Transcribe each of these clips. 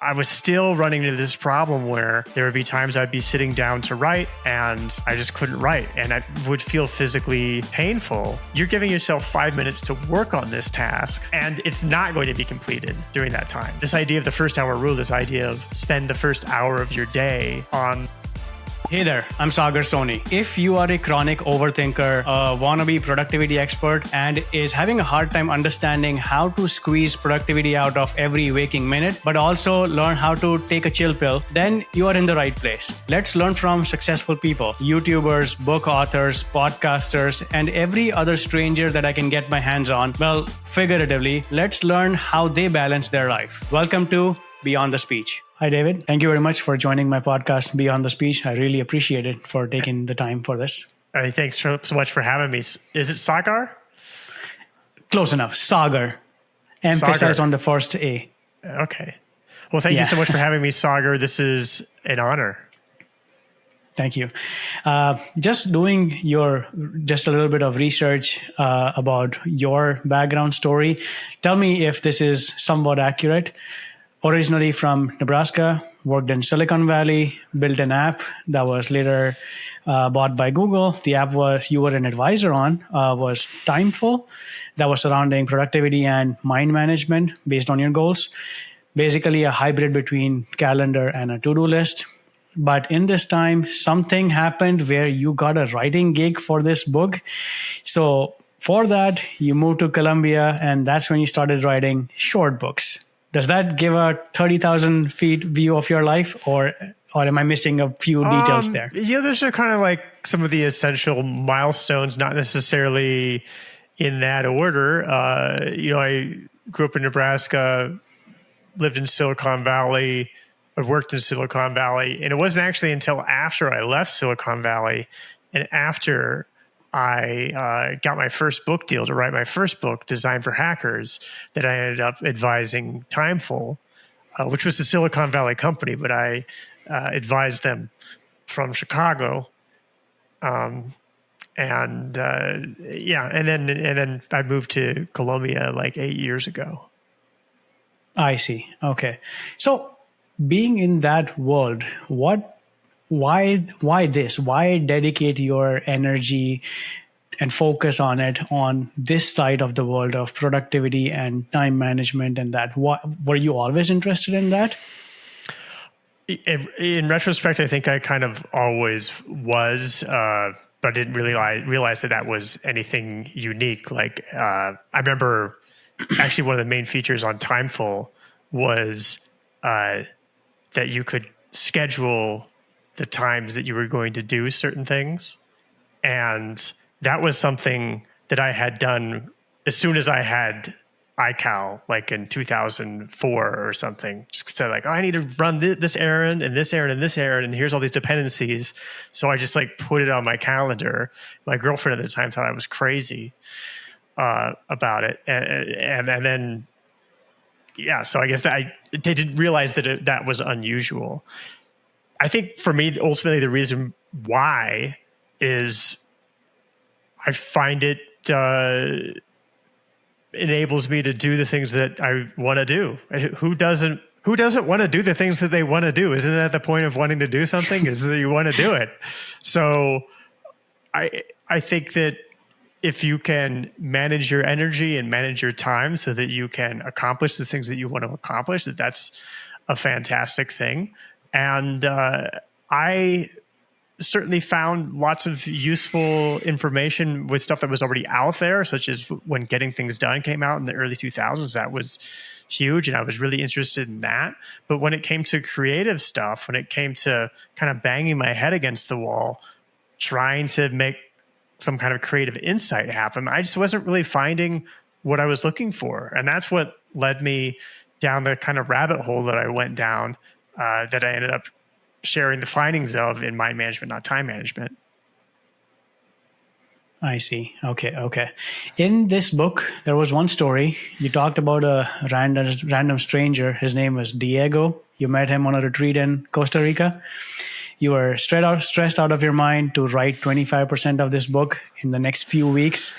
I was still running into this problem where there would be times I'd be sitting down to write and I just couldn't write and I would feel physically painful. You're giving yourself 5 minutes to work on this task and it's not going to be completed during that time. This idea of the first hour rule, this idea of spend the first hour of your day on. Hey there, I'm Sagar Soni. If you are a chronic overthinker, a wannabe productivity expert, and is having a hard time understanding how to squeeze productivity out of every waking minute, but also learn how to take a chill pill, then you are in the right place. Let's learn from successful people, YouTubers, book authors, podcasters, and every other stranger that I can get my hands on. Well, figuratively, let's learn how they balance their life. Welcome to Beyond the Speech. Hi, David. Thank you very much for joining my podcast, Beyond the Speech. I really appreciate it for taking the time for this. Thanks so much for having me. Is it Sagar? Close enough. Sagar. Emphasize on the first A. Okay. Well, thank you so much for having me, Sagar. This is an honor. Thank you. Just doing just a little bit of research about your background story. Tell me if this is somewhat accurate. Originally from Nebraska, worked in Silicon Valley, built an app that was later bought by Google. The app you were an advisor on was Timeful, that was surrounding productivity and mind management based on your goals. Basically a hybrid between calendar and a to-do list. But in this time, something happened where you got a writing gig for this book. So for that, you moved to Columbia, and that's when you started writing short books. Does that give a 30,000 feet view of your life, or am I missing a few details there? Yeah, those are kind of like some of the essential milestones, not necessarily in that order. I grew up in Nebraska, lived in Silicon Valley, I worked in Silicon Valley, and it wasn't actually until after I left Silicon Valley and after I got my first book deal to write my first book, Design for Hackers, that I ended up advising Timeful, which was the Silicon Valley company, but I advised them from Chicago. And then I moved to Columbia like 8 years ago. I see. Okay. So being in that world, why this? Why dedicate your energy and focus on it on this side of the world of productivity and time management and that? Were you always interested in that? In retrospect, I think I kind of always was, but I didn't really realize that was anything unique. Like I remember actually one of the main features on Timeful was that you could schedule the times that you were going to do certain things. And that was something that I had done as soon as I had iCal, like in 2004 or something. Just said like, I need to run this errand and this errand and this errand, and here's all these dependencies. So I just like put it on my calendar. My girlfriend at the time thought I was crazy about it. And then, so I guess that I didn't realize that that was unusual. I think for me, ultimately, the reason why is I find it enables me to do the things that I want to do. Who doesn't want to do the things that they want to do? Isn't that the point of wanting to do something? Is that you want to do it? So I think that if you can manage your energy and manage your time so that you can accomplish the things that you want to accomplish, that's a fantastic thing. And I certainly found lots of useful information with stuff that was already out there, such as when Getting Things Done came out in the early 2000s. That was huge, and I was really interested in that. But when it came to creative stuff, when it came to kind of banging my head against the wall, trying to make some kind of creative insight happen, I just wasn't really finding what I was looking for. And that's what led me down the kind of rabbit hole that I went down, that I ended up sharing the findings of in Mind Management, Not Time Management. I see. Okay. In this book, there was one story. You talked about a random stranger. His name was Diego. You met him on a retreat in Costa Rica. You were stressed out of your mind to write 25% of this book in the next few weeks.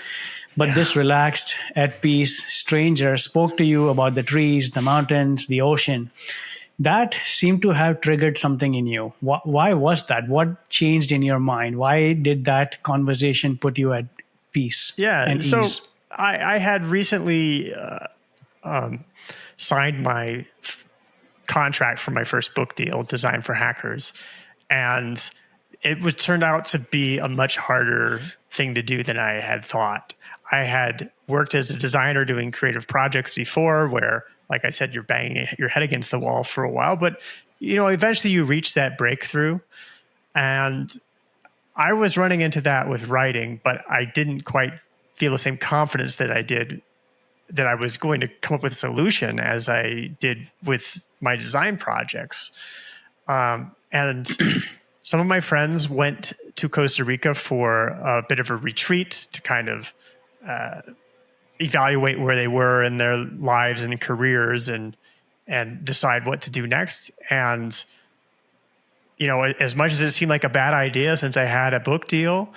But this relaxed, at peace stranger spoke to you about the trees, the mountains, the ocean. that seemed to have triggered something in you. Why was that? What changed in your mind? Why did that conversation put you at peace Yeah. and So ease? I had recently signed my contract for my first book deal, Design for Hackers, and it was turned out to be a much harder thing to do than I had thought. I had worked as a designer doing creative projects before, where, like I said, you're banging your head against the wall for a while, but eventually you reach that breakthrough. And I was running into that with writing, but I didn't quite feel the same confidence that I did that I was going to come up with a solution as I did with my design projects. And some of my friends went to Costa Rica for a bit of a retreat to kind of evaluate where they were in their lives and careers and decide what to do next. And as much as it seemed like a bad idea, since I had a book deal,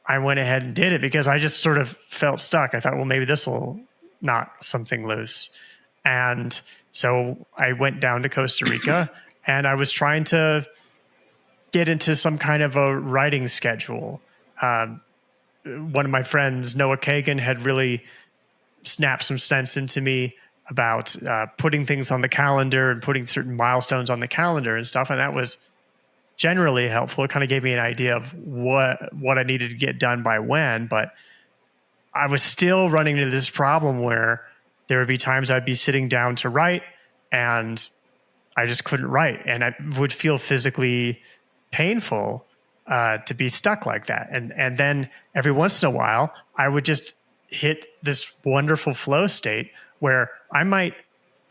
I went ahead and did it because I just sort of felt stuck. I thought, well, maybe this will knock something loose. And so I went down to Costa Rica and I was trying to get into some kind of a writing schedule. One of my friends, Noah Kagan, had really snapped some sense into me about putting things on the calendar and putting certain milestones on the calendar and stuff. And that was generally helpful. It kind of gave me an idea of what I needed to get done by when, but I was still running into this problem where there would be times I'd be sitting down to write and I just couldn't write, and I would feel physically painful to be stuck like that. And then every once in a while, I would just hit this wonderful flow state where I might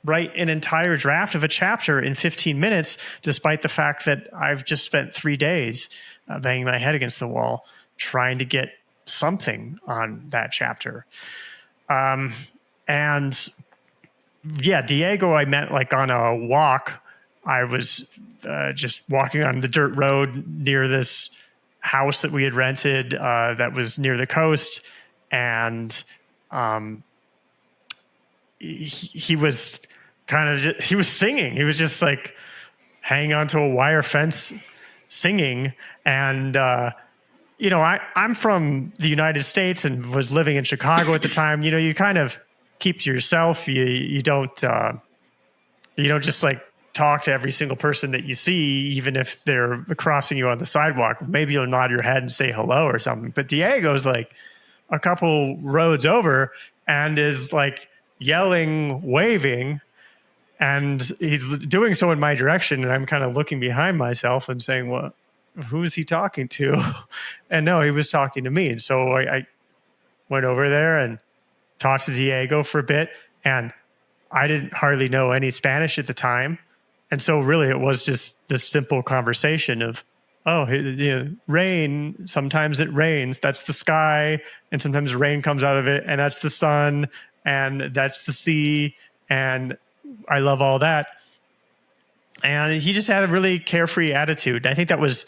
write an entire draft of a chapter in 15 minutes, despite the fact that I've just spent 3 days banging my head against the wall trying to get something on that chapter. And yeah, Diego, I met like on a walk. I was just walking on the dirt road near this house that we had rented that was near the coast. And he was he was singing. He was just like hanging onto a wire fence singing. And, I'm from the United States and was living in Chicago at the time. You kind of keep to yourself. You don't just like talk to every single person that you see, even if they're crossing you on the sidewalk. Maybe you'll nod your head and say hello or something. But Diego's like a couple roads over and is like yelling, waving, and he's doing so in my direction. And I'm kind of looking behind myself and saying, well, who is he talking to? And no, he was talking to me. And so I went over there and talked to Diego for a bit. And I didn't hardly know any Spanish at the time. And so really it was just this simple conversation of, rain, sometimes it rains. That's the sky. And sometimes rain comes out of it. And that's the sun. And that's the sea. And I love all that. And he just had a really carefree attitude. I think that was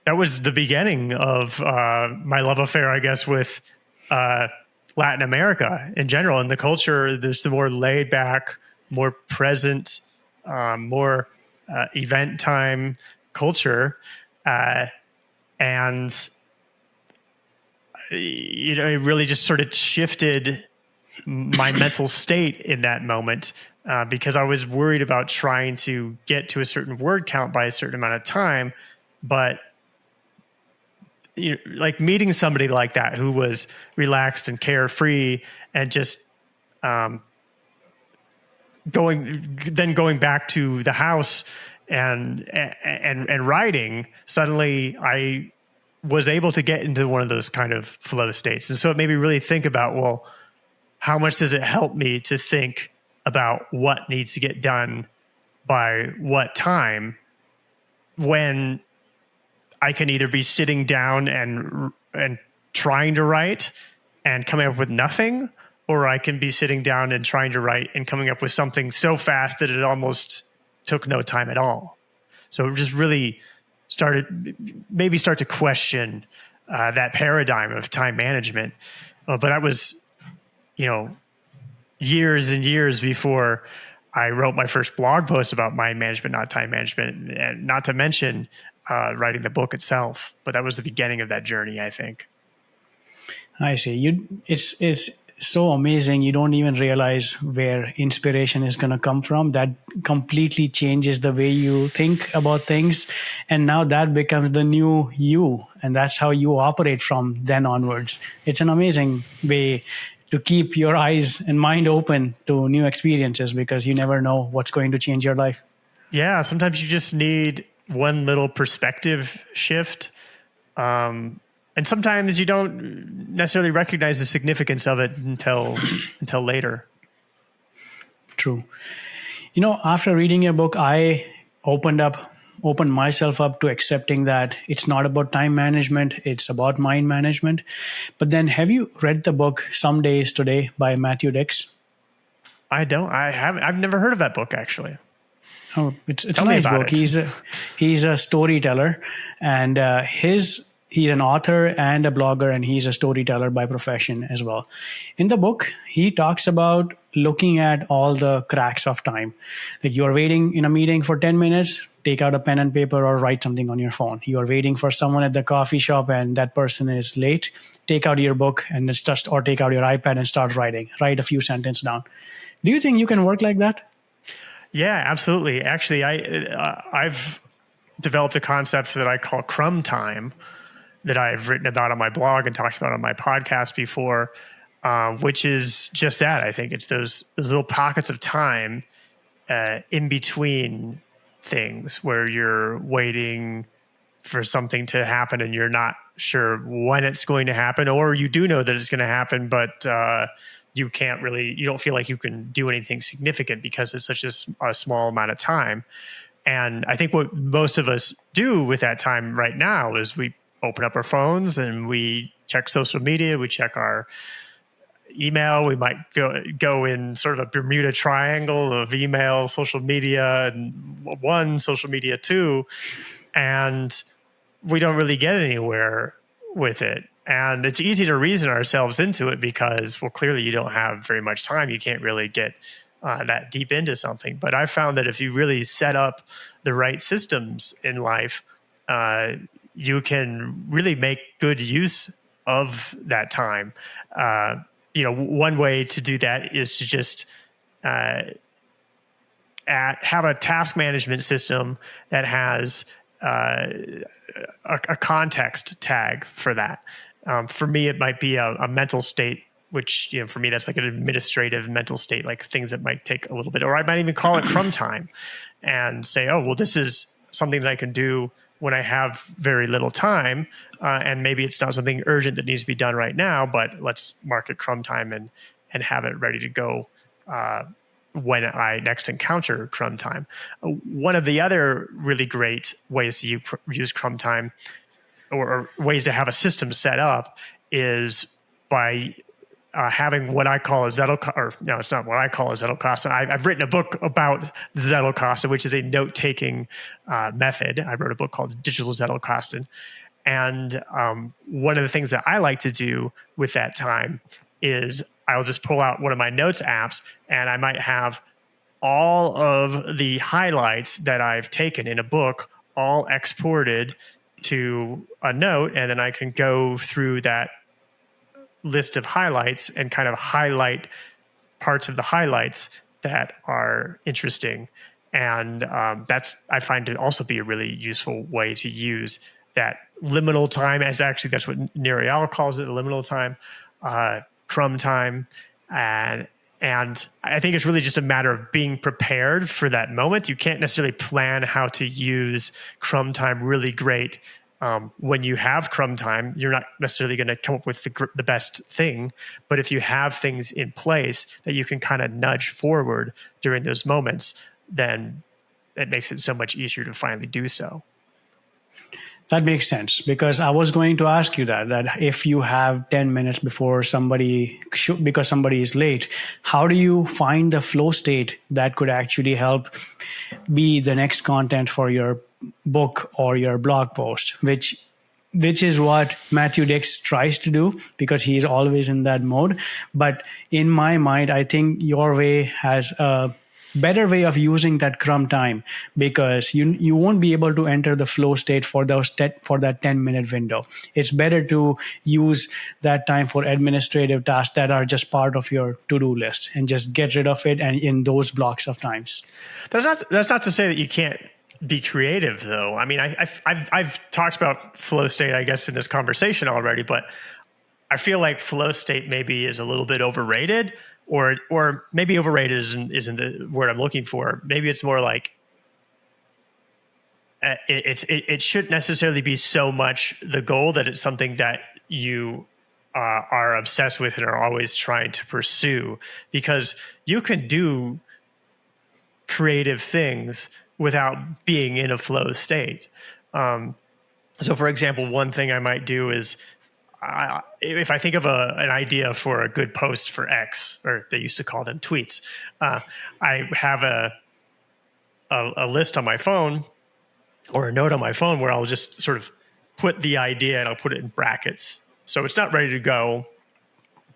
the beginning of my love affair, I guess, with Latin America in general. And the culture, there's the more laid back, more present, more event time culture. And it really just sort of shifted my mental state in that moment, because I was worried about trying to get to a certain word count by a certain amount of time. But like meeting somebody like that who was relaxed and carefree and just going back to the house and writing, suddenly I was able to get into one of those kind of flow states. And so it made me really think about, well, how much does it help me to think about what needs to get done by what time, when I can either be sitting down and trying to write and coming up with nothing, or I can be sitting down and trying to write and coming up with something so fast that it almost took no time at all. So it just really start to question that paradigm of time management. But that was, years and years before I wrote my first blog post about mind management, not time management, and not to mention writing the book itself. But that was the beginning of that journey, I think. I see. It's so amazing. You don't even realize where inspiration is going to come from. That completely changes the way you think about things, and now that becomes the new you, and that's how you operate from then onwards. It's an amazing way to keep your eyes and mind open to new experiences, because you never know what's going to change your life. Yeah, sometimes you just need one little perspective shift. And sometimes you don't necessarily recognize the significance of it until later. True. After reading your book, I opened myself up to accepting that it's not about time management, it's about mind management. But then, have you read the book Some Days Today by Matthew Dix? I don't. I haven't. I've never heard of that book, actually. Oh, it's a Tell me nice about book. it. He's a storyteller, and he's an author and a blogger, and he's a storyteller by profession as well. In the book, he talks about looking at all the cracks of time. Like, you're waiting in a meeting for 10 minutes, take out a pen and paper or write something on your phone. You're waiting for someone at the coffee shop and that person is late, take out your book and or take out your iPad and start writing. Write a few sentences down. Do you think you can work like that? Yeah, absolutely. Actually, I've developed a concept that I call crumb time, that I've written about on my blog and talked about on my podcast before, which is just that. I think it's those little pockets of time in between things where you're waiting for something to happen and you're not sure when it's going to happen, or you do know that it's going to happen, but you don't feel like you can do anything significant because it's such a small amount of time. And I think what most of us do with that time right now is we open up our phones and we check social media, we check our email, we might go in sort of a Bermuda Triangle of email, social media, and one, social media two, and we don't really get anywhere with it. And it's easy to reason ourselves into it because, well, clearly you don't have very much time. You can't really get that deep into something. But I found that if you really set up the right systems in life, you can really make good use of that time. One way to do that is to just have a task management system that has a context tag for that. For me, it might be a mental state, which, for me, that's like an administrative mental state, like things that might take a little bit, or I might even call it crumb time and say, oh, well, this is something that I can do when I have very little time. And maybe it's not something urgent that needs to be done right now, but let's mark it crumb time and have it ready to go when I next encounter crumb time. One of the other really great ways to use crumb time, or ways to have a system set up, is by having what I call a Zettelkasten, or no, it's not what I call a Zettelkasten. I've written a book about the Zettelkasten, which is a note-taking method. I wrote a book called Digital Zettelkasten. And one of the things that I like to do with that time is I'll just pull out one of my notes apps, and I might have all of the highlights that I've taken in a book all exported to a note, and then I can go through that list of highlights and kind of highlight parts of the highlights that are interesting. And I find to also be a really useful way to use that liminal time. That's what Nirial calls it, liminal time, crumb time. And I think it's really just a matter of being prepared for that moment. You can't necessarily plan how to use crumb time really great. When you have crumb time, you're not necessarily going to come up with the best thing. But if you have things in place that you can kind of nudge forward during those moments, then it makes it so much easier to finally do so. That makes sense, because I was going to ask you that if you have 10 minutes before because somebody is late, how do you find the flow state that could actually help be the next content for your book or your blog post, which is what Matthew Dix tries to do, because he's always in that mode. But in my mind, I think your way has a better way of using that crumb time, because you won't be able to enter the flow state for for that 10-minute window. It's better to use that time for administrative tasks that are just part of your to-do list, and just get rid of it and in those blocks of times. That's not to say that you can't be creative, though. I mean, I've talked about flow state, I guess, in this conversation already, but I feel like flow state maybe is a little bit overrated, or maybe overrated isn't the word I'm looking for. Maybe it's more like it shouldn't necessarily be so much the goal that it's something that you are obsessed with and are always trying to pursue, because you can do creative things without being in a flow state. So, for example, one thing I might do is, if I think of an idea for a good post for X, or they used to call them tweets, I have a list on my phone, or a note on my phone, where I'll just sort of put the idea and I'll put it in brackets. So it's not ready to go.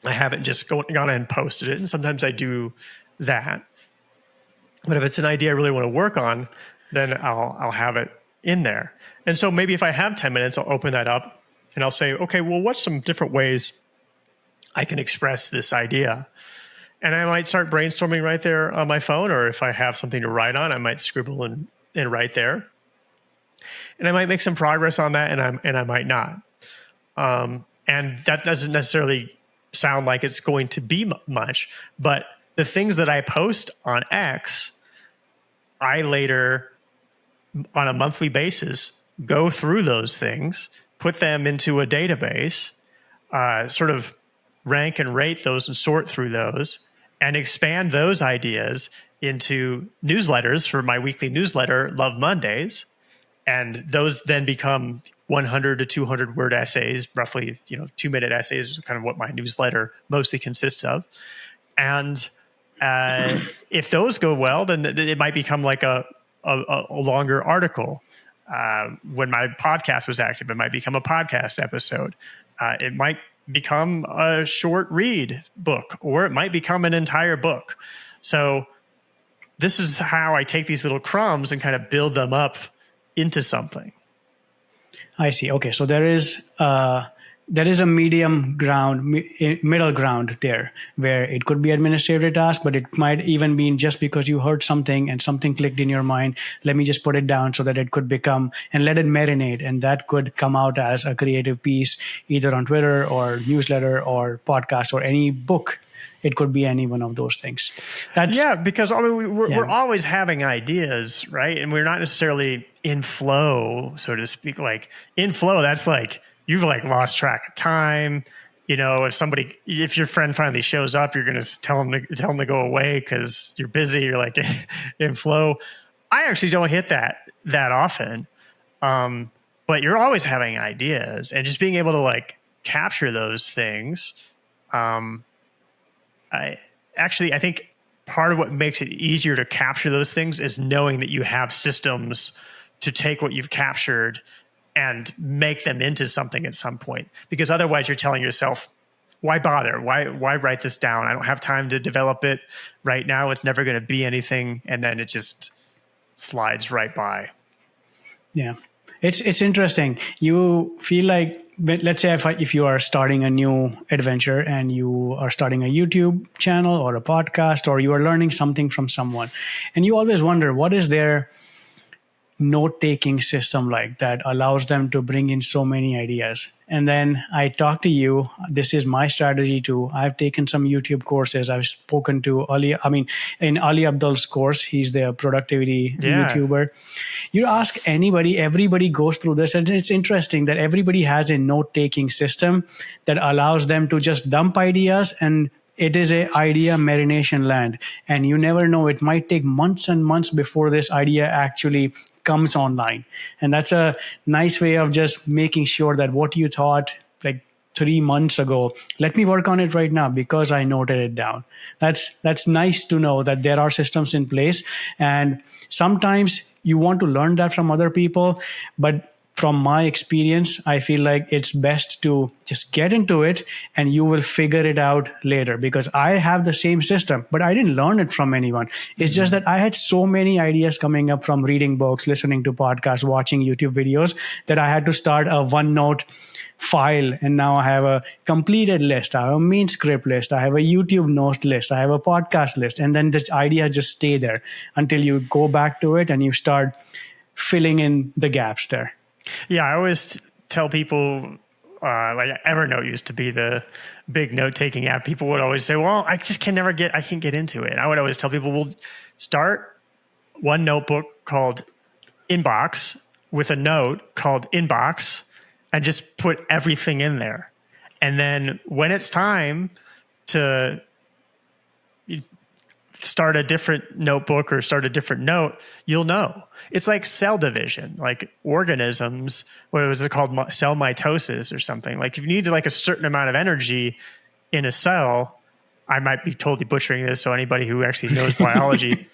I haven't just gone ahead and posted it. And sometimes I do that. But if it's an idea I really want to work on, then I'll have it in there. And so maybe if I have 10 minutes, I'll open that up and I'll say, okay, well, what's some different ways I can express this idea? And I might start brainstorming right there on my phone, or if I have something to write on, I might scribble and write there. And I might make some progress on that, and I might not. And that doesn't necessarily sound like it's going to be much, but the things that I post on X, I later, on a monthly basis, go through those things, put them into a database, sort of rank and rate those and sort through those, and expand those ideas into newsletters for my weekly newsletter, Love Mondays. And those then become 100 to 200 word essays, roughly, 2-minute essays is kind of what my newsletter mostly consists of. And if those go well, then it might become like a longer article. When my podcast was active, it might become a podcast episode. It might become a short read book, or it might become an entire book. So this is how I take these little crumbs and kind of build them up into something. I see. Okay, so there is a middle ground there, where it could be administrative task, but it might even be just because you heard something and something clicked in your mind. Let me just put it down so that it could become, and let it marinate, and that could come out as a creative piece, either on Twitter or newsletter or podcast or any book. It could be any one of those things. Because we're always having ideas, right? And we're not necessarily in flow, so to speak. Like in flow, that's like you've like lost track of time. If your friend finally shows up, you're going to tell them to go away because you're busy. You're like in flow. I actually don't hit that often, but you're always having ideas, and just being able to like capture those things. I think part of what makes it easier to capture those things is knowing that you have systems to take what you've captured and make them into something at some point. Because otherwise you're telling yourself, why bother? Why write this down? I don't have time to develop it right now. It's never going to be anything. And then it just slides right by. Yeah. It's interesting. You feel like, let's say if you are starting a new adventure and you are starting a YouTube channel or a podcast, or you are learning something from someone, and you always wonder, what is their note-taking system like that allows them to bring in so many ideas? And then I talk to you. This is my strategy too. I've taken some YouTube courses. I've spoken to in Ali Abdul's course, he's the productivity YouTuber. You ask anybody, everybody goes through this, and it's interesting that everybody has a note-taking system that allows them to just dump ideas, and it is a idea marination land. And you never know, it might take months and months before this idea actually comes online. And that's a nice way of just making sure that what you thought like 3 months ago, let me work on it right now because I noted it down. That's nice to know that there are systems in place. And sometimes you want to learn that from other people, but from my experience, I feel like it's best to just get into it and you will figure it out later, because I have the same system, but I didn't learn it from anyone. It's just that I had so many ideas coming up from reading books, listening to podcasts, watching YouTube videos, that I had to start a OneNote file, and now I have a completed list, I have a main script list, I have a YouTube notes list, I have a podcast list, and then this idea just stay there until you go back to it and you start filling in the gaps there. Yeah, I always tell people, like Evernote used to be the big note-taking app. People would always say, well, I can't get into it. I would always tell people, well, start one notebook called Inbox with a note called Inbox and just put everything in there. And then when it's time to start a different notebook or start a different note, you'll know. It's like cell division, like organisms. What was it called? Cell mitosis or something. Like if you need like a certain amount of energy in a cell, I might be totally butchering this, so anybody who actually knows biology,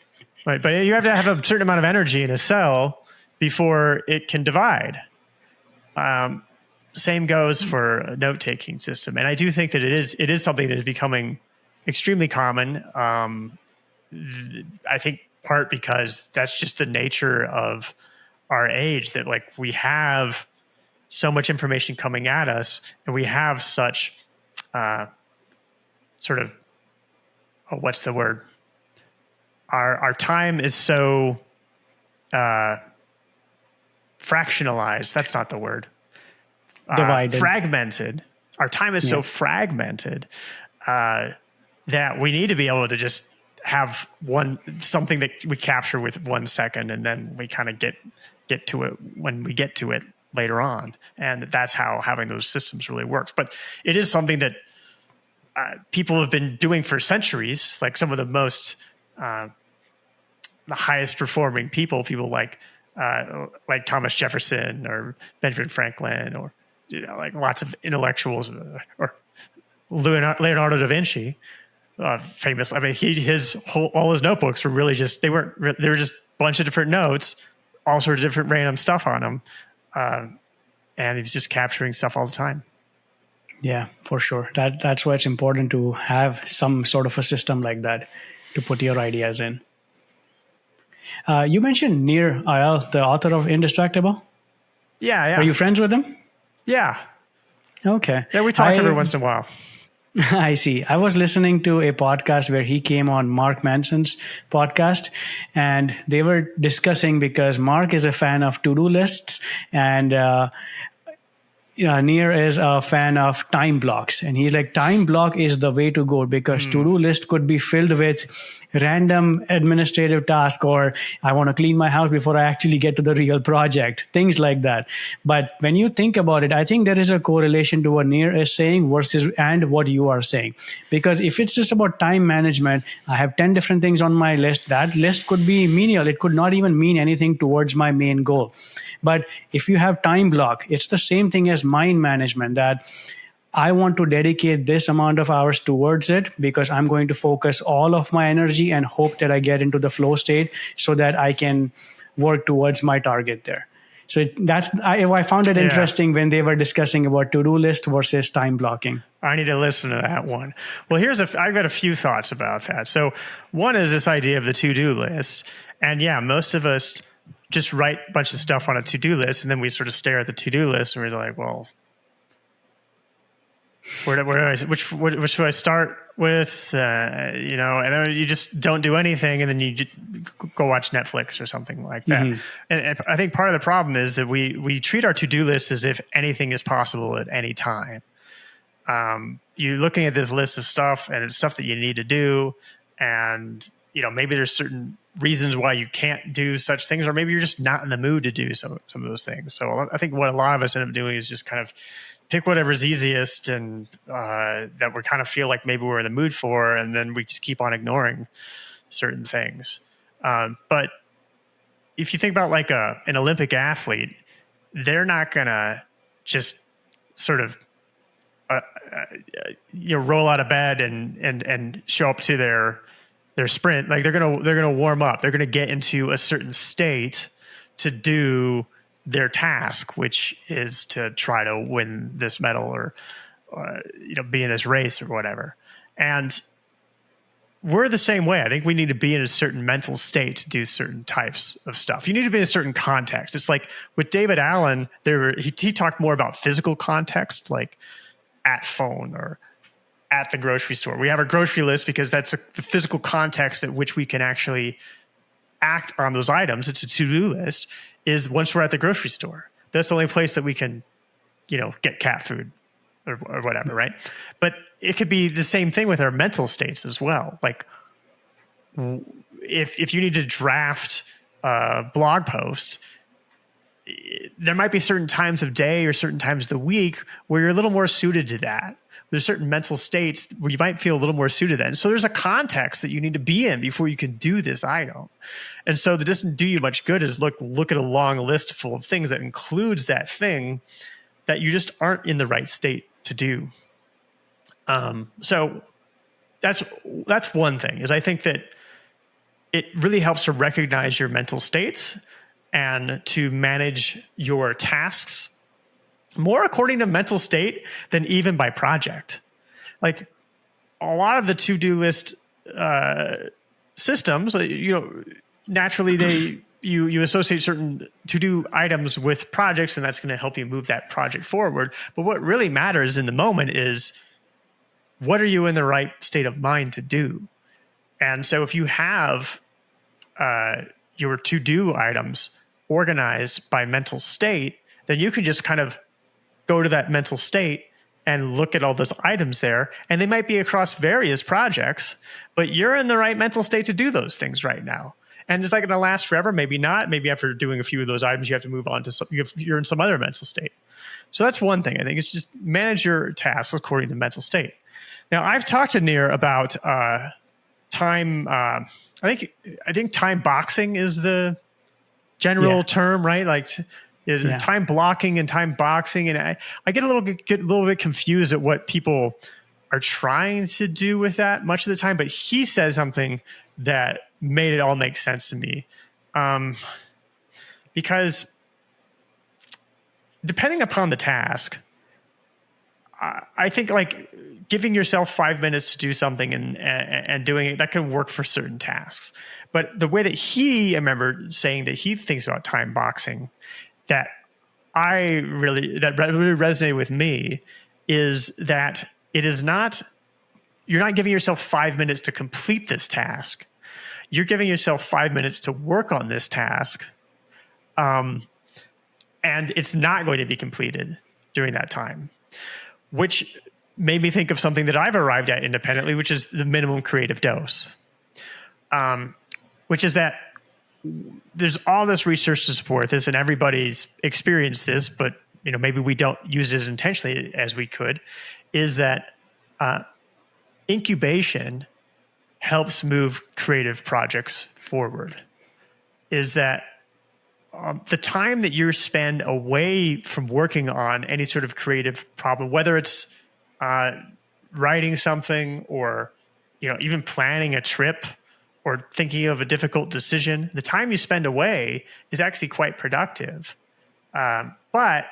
right? But you have to have a certain amount of energy in a cell before it can divide. Same goes for a note-taking system, and I do think that it is something that is becoming extremely common. I think part because that's just the nature of our age, that like we have so much information coming at us, and we have such sort of what's the word? Our time is so fractionalized. That's not the word. Divided. Fragmented. Our time is so fragmented that we need to be able to just have something that we capture with 1 second, and then we kind of get to it when we get to it later on. And that's how having those systems really works. But it is something that people have been doing for centuries. Like some of the most the highest performing people like Thomas Jefferson or Benjamin Franklin, or like lots of intellectuals, or Leonardo da Vinci, famous. I mean, all his notebooks were really just they were just a bunch of different notes, all sorts of different random stuff on them, and he was just capturing stuff all the time. Yeah, for sure. That's why it's important to have some sort of a system like that to put your ideas in. You mentioned Nir Eyal, the author of Indistractable. Yeah. Are you friends with him? Yeah. Okay. Yeah, we talk every once in a while. I see. I was listening to a podcast where he came on Mark Manson's podcast, and they were discussing, because Mark is a fan of to-do lists, and Nir is a fan of time blocks, and he's like, time block is the way to go, because to-do list could be filled with random administrative tasks, or I want to clean my house before I actually get to the real project, things like that. But when you think about it, I think there is a correlation to what Nir is saying and what you are saying. Because if it's just about time management, I have 10 different things on my list. That list could be menial. It could not even mean anything towards my main goal. But if you have time block, it's the same thing as mind management, that I want to dedicate this amount of hours towards it, because I'm going to focus all of my energy and hope that I get into the flow state so that I can work towards my target there. So I found it interesting when they were discussing about to-do list versus time blocking. I need to listen to that one. Well, I've got a few thoughts about that. So one is this idea of the to-do list. And yeah, most of us just write a bunch of stuff on a to-do list, and then we sort of stare at the to-do list and we're like, well, which should I start with? And then you just don't do anything, and then you just go watch Netflix or something like that. Mm-hmm. And I think part of the problem is that we treat our to-do list as if anything is possible at any time. You're looking at this list of stuff, and it's stuff that you need to do, and maybe there's certain reasons why you can't do such things, or maybe you're just not in the mood to do some of those things. So I think what a lot of us end up doing is just kind of pick whatever's easiest and that we kind of feel like maybe we're in the mood for, and then we just keep on ignoring certain things. But if you think about like an Olympic athlete, they're not gonna just sort of roll out of bed and show up to their sprint. Like they're gonna warm up. They're gonna get into a certain state to do their task, which is to try to win this medal or be in this race or whatever. And we're the same way. I think we need to be in a certain mental state to do certain types of stuff. You need to be in a certain context. It's like with David Allen, he talked more about physical context, like at phone or at the grocery store. We have our grocery list because that's the physical context at which we can actually act on those items. It's a to-do list, is once we're at the grocery store. That's the only place that we can, get cat food or whatever, right? But it could be the same thing with our mental states as well. Like if you need to draft a blog post, there might be certain times of day or certain times of the week where you're a little more suited to that. There's certain mental states where you might feel a little more suited to that. And so there's a context that you need to be in before you can do this item. And so that doesn't do you much good is look at a long list full of things that includes that thing that you just aren't in the right state to do. So that's one thing, is I think that it really helps to recognize your mental states and to manage your tasks more according to mental state than even by project. Like a lot of the to-do list systems, naturally you associate certain to-do items with projects, and that's going to help you move that project forward. But what really matters in the moment is, what are you in the right state of mind to do? And so if you have your to-do items organized by mental state, then you can just kind of go to that mental state and look at all those items there. And they might be across various projects, but you're in the right mental state to do those things right now. And is that going to last forever? Maybe not. Maybe after doing a few of those items, you have to move on to you're in some other mental state. So that's one thing. I think it's just manage your tasks according to mental state. Now, I've talked to Nir about time. I think time boxing is the general term, right? Like time blocking and time boxing. And I get a little bit confused at what people are trying to do with that much of the time. But he said something that made it all make sense to me. Because depending upon the task, I think like giving yourself 5 minutes to do something and doing it, that can work for certain tasks. But the way that I remember saying that he thinks about time boxing, that really resonated with me, is that it is not, you're not giving yourself 5 minutes to complete this task. You're giving yourself 5 minutes to work on this task. And it's not going to be completed during that time, which made me think of something that I've arrived at independently, which is the minimum creative dose, which is that there's all this research to support this, and everybody's experienced this, but maybe we don't use it as intentionally as we could, is that incubation helps move creative projects forward. Is that the time that you spend away from working on any sort of creative problem, whether it's writing something or even planning a trip or thinking of a difficult decision, the time you spend away is actually quite productive. But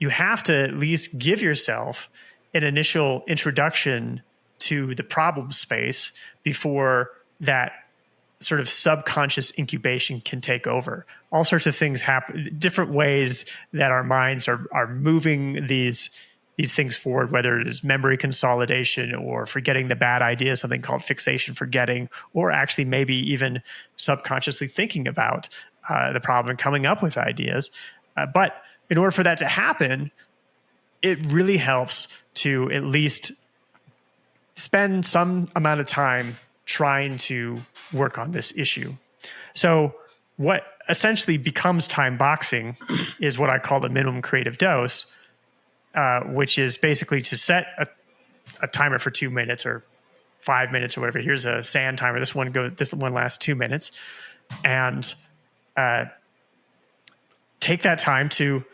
you have to at least give yourself an initial introduction to the problem space before that sort of subconscious incubation can take over. All sorts of things happen, different ways that our minds are moving these things forward, whether it is memory consolidation or forgetting the bad idea, something called fixation forgetting, or actually maybe even subconsciously thinking about the problem and coming up with ideas. But in order for that to happen, it really helps to at least spend some amount of time trying to work on this issue. So what essentially becomes time boxing is what I call the minimum creative dose, which is basically to set a timer for 2 minutes or 5 minutes or whatever. Here's a sand timer. This one lasts 2 minutes, and take that time to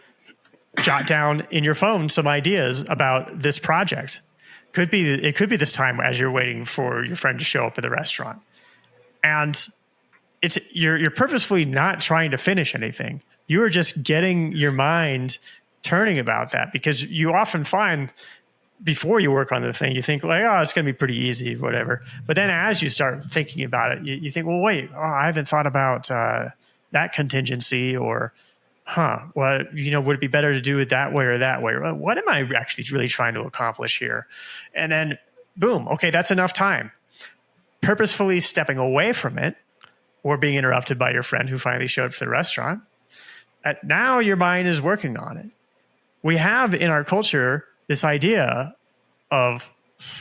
jot down in your phone some ideas about this project. It could be this time as you're waiting for your friend to show up at the restaurant. And you're purposefully not trying to finish anything. You are just getting your mind turning about that, because you often find before you work on the thing, you think like, oh, it's going to be pretty easy, whatever. But then as you start thinking about it, you think, well, wait, I haven't thought about that contingency, or, well, would it be better to do it that way or that way? What am I actually really trying to accomplish here? And then boom, okay, that's enough time. Purposefully stepping away from it, or being interrupted by your friend who finally showed up to the restaurant. Now your mind is working on it. We have in our culture this idea of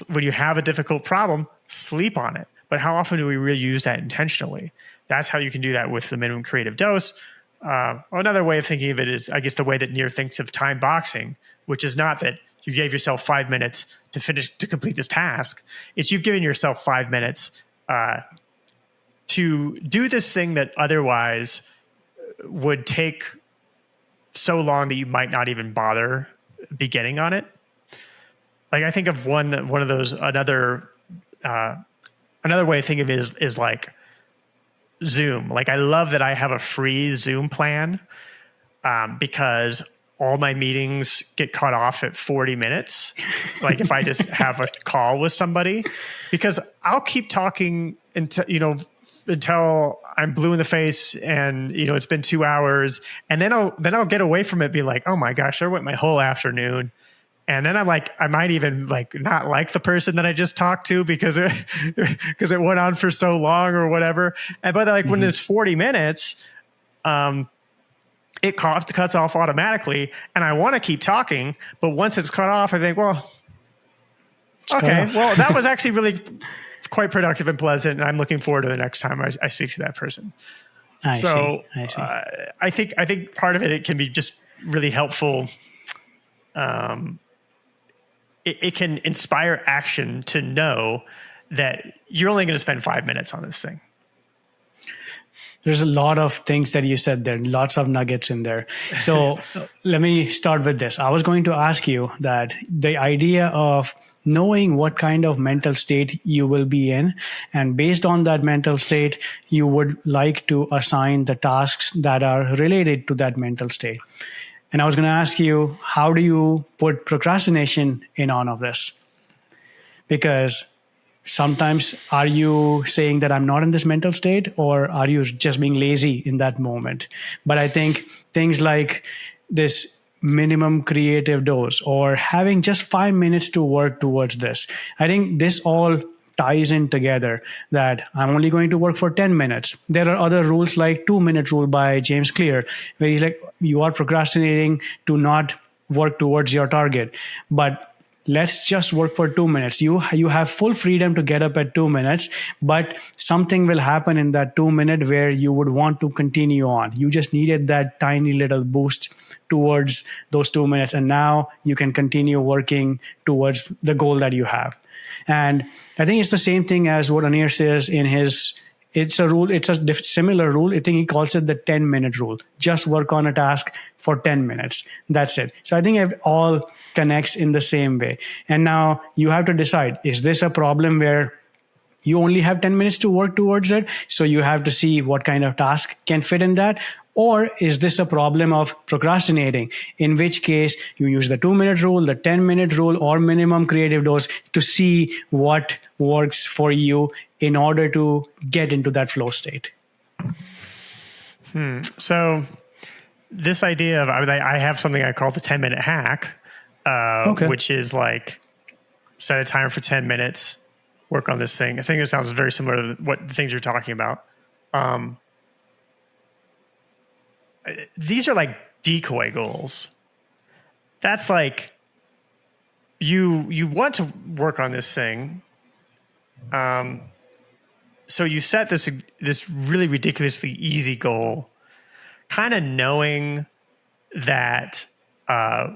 when you have a difficult problem, sleep on it. But how often do we really use that intentionally? That's how you can do that with the minimum creative dose. Another way of thinking of it is, I guess, the way that Nir thinks of time boxing, which is not that you gave yourself 5 minutes to complete this task. It's you've given yourself 5 minutes to do this thing that otherwise would take so long that you might not even bother beginning on it. Like, I think of one of those, another way of thinking of it is like Zoom. Like, I love that I have a free Zoom plan because all my meetings get cut off at 40 minutes. Like, if I just have a call with somebody, because I'll keep talking until I'm blue in the face and, it's been 2 hours, and then I'll get away from it being like, oh my gosh, I went my whole afternoon. And then I'm like, I might even not like the person that I just talked to because it went on for so long or whatever. And but when it's 40 minutes, it cuts off automatically, and I want to keep talking, but once it's cut off, I think, well, okay, well, that was actually really quite productive and pleasant, and I'm looking forward to the next time I speak to that person. I see. I think part of it can be just really helpful. It can inspire action to know that you're only going to spend 5 minutes on this thing. There's a lot of things that you said there, lots of nuggets in there. So let me start with this. I was going to ask you that the idea of knowing what kind of mental state you will be in, and based on that mental state, you would like to assign the tasks that are related to that mental state. And I was going to ask you, how do you put procrastination in on of this? Because sometimes, are you saying that I'm not in this mental state, or are you just being lazy in that moment? But I think things like this minimum creative dose, or having just 5 minutes to work towards this, I think this all ties in together, that I'm only going to work for 10 minutes. There are other rules like 2-minute rule by James Clear, where he's like, you are procrastinating to not work towards your target, but let's just work for 2 minutes. You have full freedom to get up at 2 minutes, but something will happen in that 2 minute where you would want to continue on. You just needed that tiny little boost towards those 2 minutes, and now you can continue working towards the goal that you have. And I think it's the same thing as what Anir says in his, it's a rule, it's a similar rule. I think he calls it the 10-minute rule. Just work on a task for 10 minutes. That's it. So I think it all connects in the same way. And now you have to decide, is this a problem where you only have 10 minutes to work towards it? So you have to see what kind of task can fit in that. Or is this a problem of procrastinating? In which case you use the 2-minute rule, the 10-minute rule, or minimum creative dose to see what works for you in order to get into that flow state. So this idea of, I have something I call the 10-minute hack, which is like, set a timer for 10 minutes, work on this thing. I think it sounds very similar to what the things you're talking about. These are like decoy goals. That's like, you want to work on this thing. So you set this really ridiculously easy goal, kind of knowing that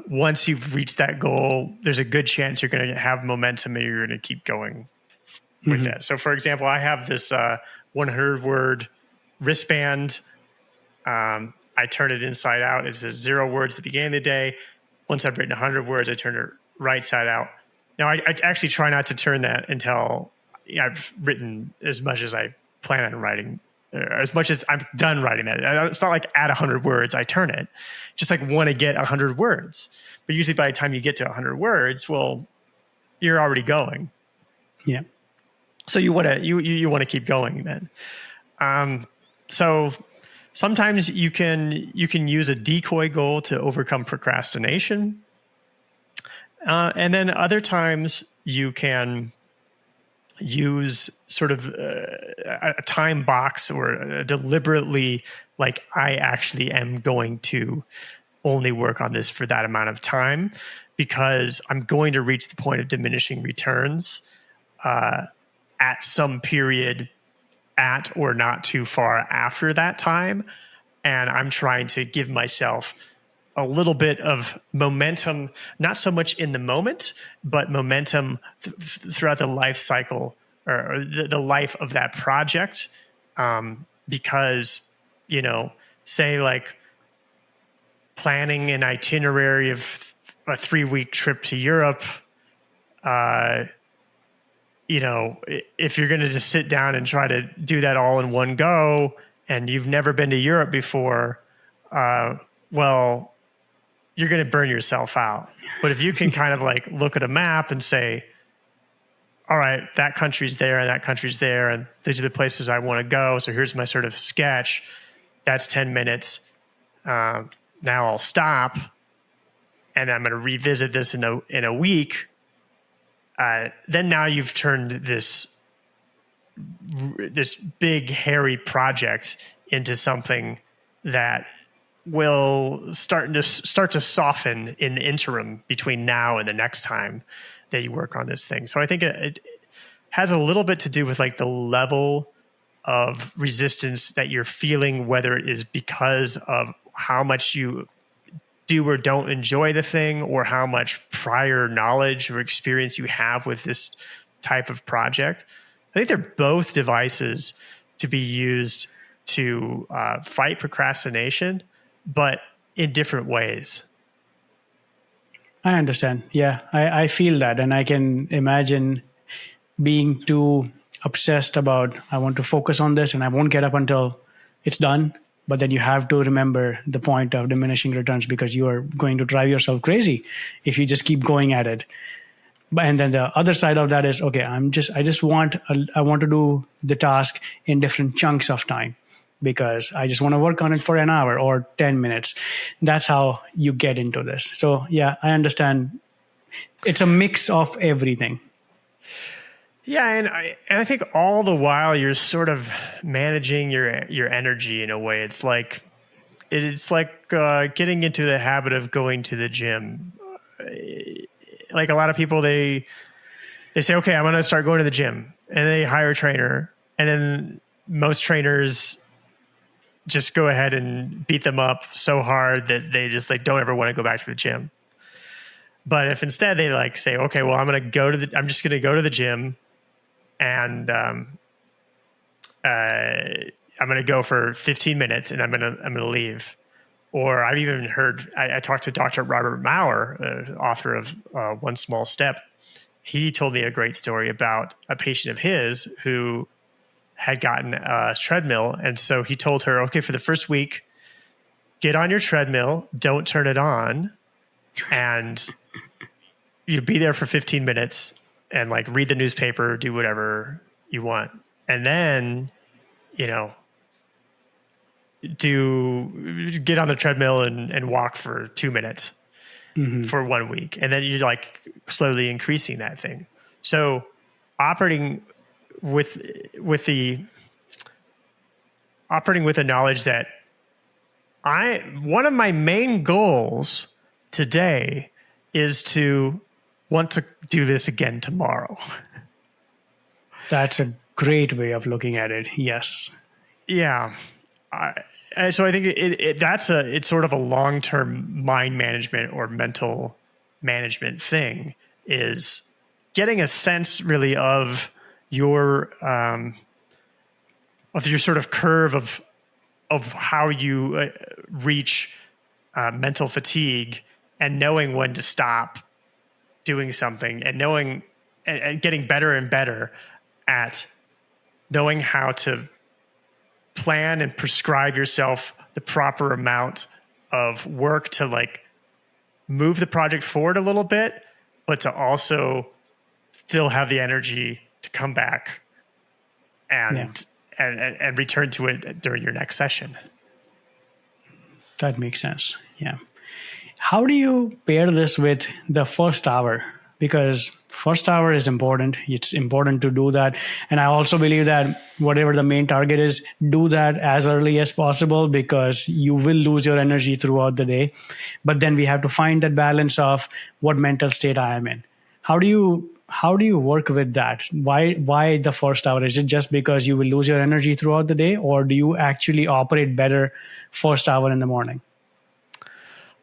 once you've reached that goal, there's a good chance you're going to have momentum and you're going to keep going with that. So for example, I have this 100-word wristband. I turn it inside out. It says 0 words at the beginning of the day. Once I've written 100 words, I turn it right side out. Now, I actually try not to turn that until I've written as much as I plan on writing as much as I'm done writing that. It's not like at 100 words, I turn it. Just like want to get 100 words. But usually by the time you get to 100 words, well, you're already going. Yeah. So you want to keep going then. So sometimes you can use a decoy goal to overcome procrastination. And then other times you can use sort of a time box or deliberately like I actually am going to only work on this for that amount of time because I'm going to reach the point of diminishing returns at some period at or not too far after that time. And I'm trying to give myself a little bit of momentum, not so much in the moment, but momentum throughout the life cycle or the life of that project. Because, say like planning an itinerary of a 3-week trip to Europe, if you're going to just sit down and try to do that all in one go and you've never been to Europe before, well, you're going to burn yourself out. But if you can kind of like look at a map and say, all right, that country's there and that country's there, and these are the places I want to go. So here's my sort of sketch. That's 10 minutes. Now I'll stop and I'm going to revisit this in a week. Then now you've turned this big hairy project into something that will start to soften in the interim between now and the next time that you work on this thing. So I think it has a little bit to do with like the level of resistance that you're feeling, whether it is because of how much you do or don't enjoy the thing or how much prior knowledge or experience you have with this type of project. I think they're both devices to be used to fight procrastination, but in different ways. I understand. Yeah, I feel that. And I can imagine being too obsessed about, I want to focus on this and I won't get up until it's done. But then you have to remember the point of diminishing returns because you are going to drive yourself crazy if you just keep going at it. And then the other side of that is, okay, I want to do the task in different chunks of time because I just want to work on it for an hour or 10 minutes. That's how you get into this. So yeah, I understand. It's a mix of everything. Yeah, and I think all the while you're sort of managing your energy in a way. It's like getting into the habit of going to the gym. Like a lot of people, they say, okay, I'm going to start going to the gym, and they hire a trainer, and then most trainers just go ahead and beat them up so hard that they just like don't ever want to go back to the gym. But if instead they like say, okay, well, I'm just going to go to the gym. And I'm going to go for 15 minutes and I'm going to leave. Or I've even heard, I talked to Dr. Robert Maurer, author of One Small Step. He told me a great story about a patient of his who had gotten a treadmill. And so he told her, okay, for the first week, get on your treadmill, don't turn it on. And you be there for 15 minutes and like read the newspaper, do whatever you want. And then, get on the treadmill and walk for 2 minutes for 1 week. And then you're like slowly increasing that thing. So operating with the knowledge that one of my main goals today is to want to do this again tomorrow. That's a great way of looking at it. Yes. Yeah. So I think it's sort of a long-term mind management or mental management thing, is getting a sense really of your sort of curve of how you reach mental fatigue and knowing when to stop doing something and knowing and getting better and better at knowing how to plan and prescribe yourself the proper amount of work to like move the project forward a little bit, but to also still have the energy to come back and and return to it during your next session. That makes sense. Yeah. How do you pair this with the first hour? Because first hour is important. It's important to do that. And I also believe that whatever the main target is, do that as early as possible because you will lose your energy throughout the day. But then we have to find that balance of what mental state I am in. How do you work with that? Why the first hour? Is it just because you will lose your energy throughout the day, or do you actually operate better first hour in the morning?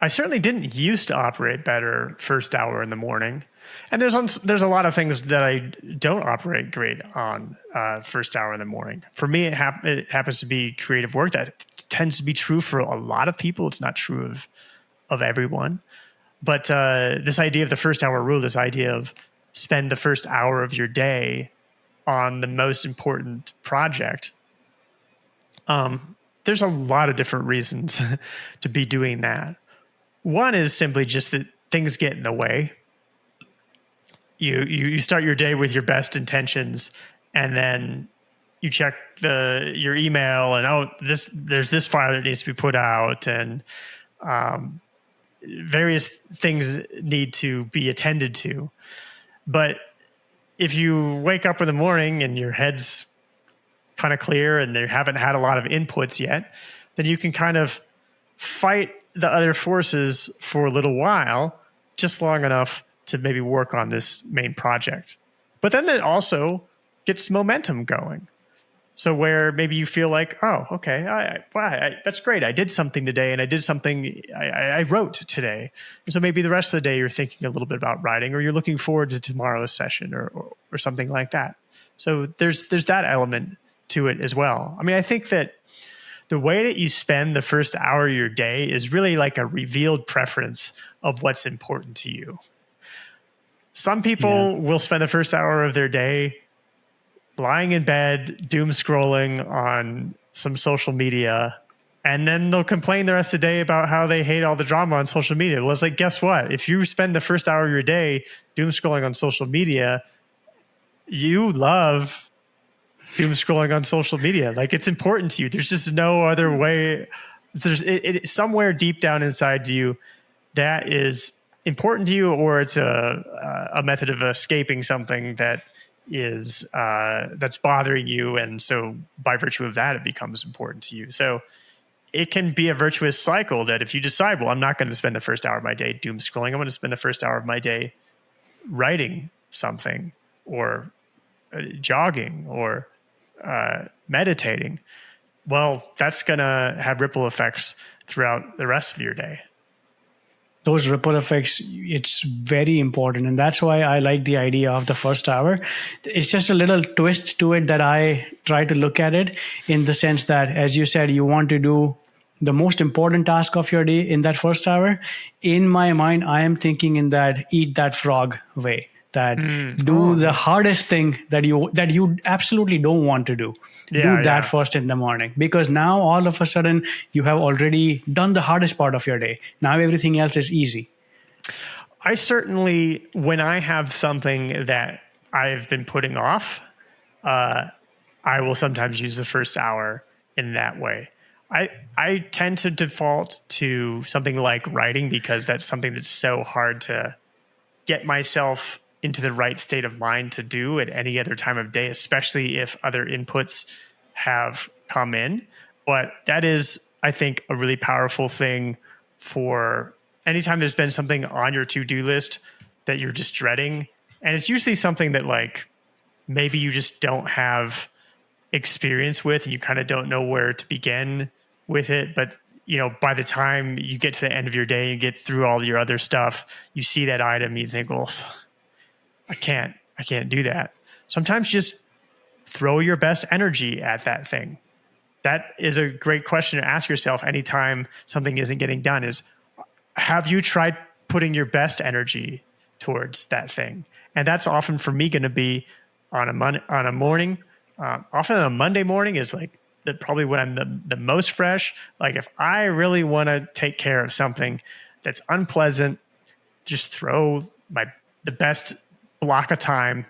I certainly didn't used to operate better first hour in the morning. And there's a lot of things that I don't operate great on first hour in the morning. For me, it happens to be creative work. That tends to be true for a lot of people. It's not true of everyone. But this idea of the first hour rule, this idea of spend the first hour of your day on the most important project, there's a lot of different reasons to be doing that. One is simply just that things get in the way. You start your day with your best intentions, and then you check your email, and there's this file that needs to be put out, and various things need to be attended to. But if you wake up in the morning and your head's kind of clear and you haven't had a lot of inputs yet, then you can kind of fight the other forces for a little while, just long enough to maybe work on this main project. But then it also gets momentum going. So where maybe you feel like, oh, okay, that's great. I did something today, and I did something I wrote today. And so maybe the rest of the day you're thinking a little bit about writing, or you're looking forward to tomorrow's session, or something like that. So there's that element to it as well. I mean, I think that the way that you spend the first hour of your day is really like a revealed preference of what's important to you. Some people will spend the first hour of their day lying in bed, doom scrolling on some social media, and then they'll complain the rest of the day about how they hate all the drama on social media. Well, it's like, guess what? If you spend the first hour of your day doom scrolling on social media, you love doom scrolling on social media. Like, it's important to you. There's just no other way. There's somewhere deep down inside you that is important to you, or it's a method of escaping something that is that's bothering you, and so by virtue of that, it becomes important to you. So it can be a virtuous cycle that if you decide, well, I'm not going to spend the first hour of my day doom scrolling, I'm going to spend the first hour of my day writing something, or jogging, or meditating. Well, that's going to have ripple effects throughout the rest of your day. Those ripple effects, it's very important. And that's why I like the idea of the first hour. It's just a little twist to it that I try to look at it, in the sense that, as you said, you want to do the most important task of your day in that first hour. In my mind, I am thinking in that eat that frog way. That do the hardest thing that you absolutely don't want to do. Do that first in the morning, because now all of a sudden you have already done the hardest part of your day. Now everything else is easy. I certainly, when I have something that I've been putting off, I will sometimes use the first hour in that way. I tend to default to something like writing, because that's something that's so hard to get myself into the right state of mind to do at any other time of day, especially if other inputs have come in. But that is, I think, a really powerful thing for anytime there's been something on your to-do list that you're just dreading. And it's usually something that, like, maybe you just don't have experience with, and you kind of don't know where to begin with it. But, you know, by the time you get to the end of your day, you get through all your other stuff, you see that item, you think, well, I can't do that. Sometimes just throw your best energy at that thing. That is a great question to ask yourself anytime something isn't getting done, is, have you tried putting your best energy towards that thing? And that's often for me going to be on a morning. Often on a Monday morning is like probably when I'm the most fresh. Like if I really want to take care of something that's unpleasant, just throw the best block of time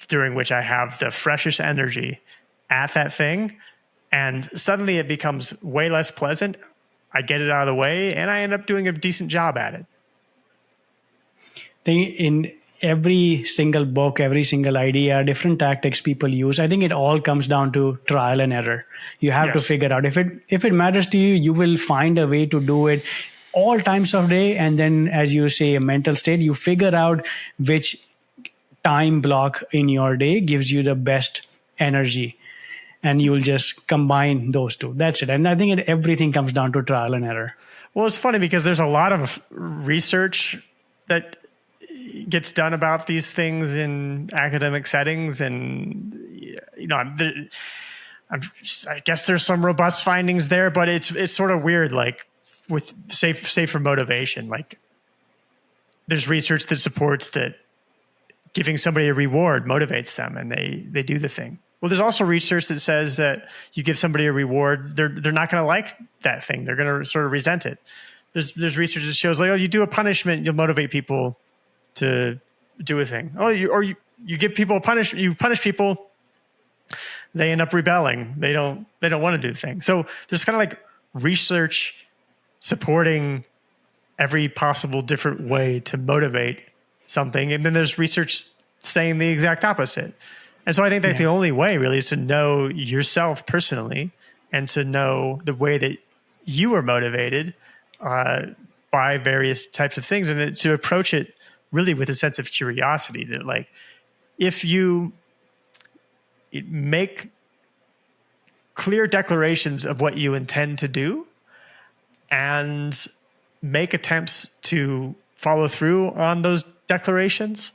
during which I have the freshest energy at that thing, and suddenly it becomes way less pleasant. I get it out of the way, and I end up doing a decent job at it. In every single book, every single idea, different tactics people use, I think it all comes down to trial and error. You have to figure out if it matters to you, you will find a way to do it all times of day. And then, as you say, a mental state, you figure out which time block in your day gives you the best energy, and you'll just combine those two. That's it. And I think everything comes down to trial and error. Well, it's funny because there's a lot of research that gets done about these things in academic settings, and I guess there's some robust findings there, but it's sort of weird. Like with say for motivation, like there's research that supports that giving somebody a reward motivates them, and they do the thing. Well, there's also research that says that you give somebody a reward, they're not going to like that thing. They're going to sort of resent it. There's research that shows like, oh, you do a punishment, you'll motivate people to do a thing. Oh, you give people you punish people, they end up rebelling. They don't want to do the thing. So there's kind of like research supporting every possible different way to motivate something, and then there's research saying the exact opposite. And so I think that the only way really is to know yourself personally and to know the way that you are motivated by various types of things, and to approach it really with a sense of curiosity that, like, if you make clear declarations of what you intend to do and make attempts to follow through on those declarations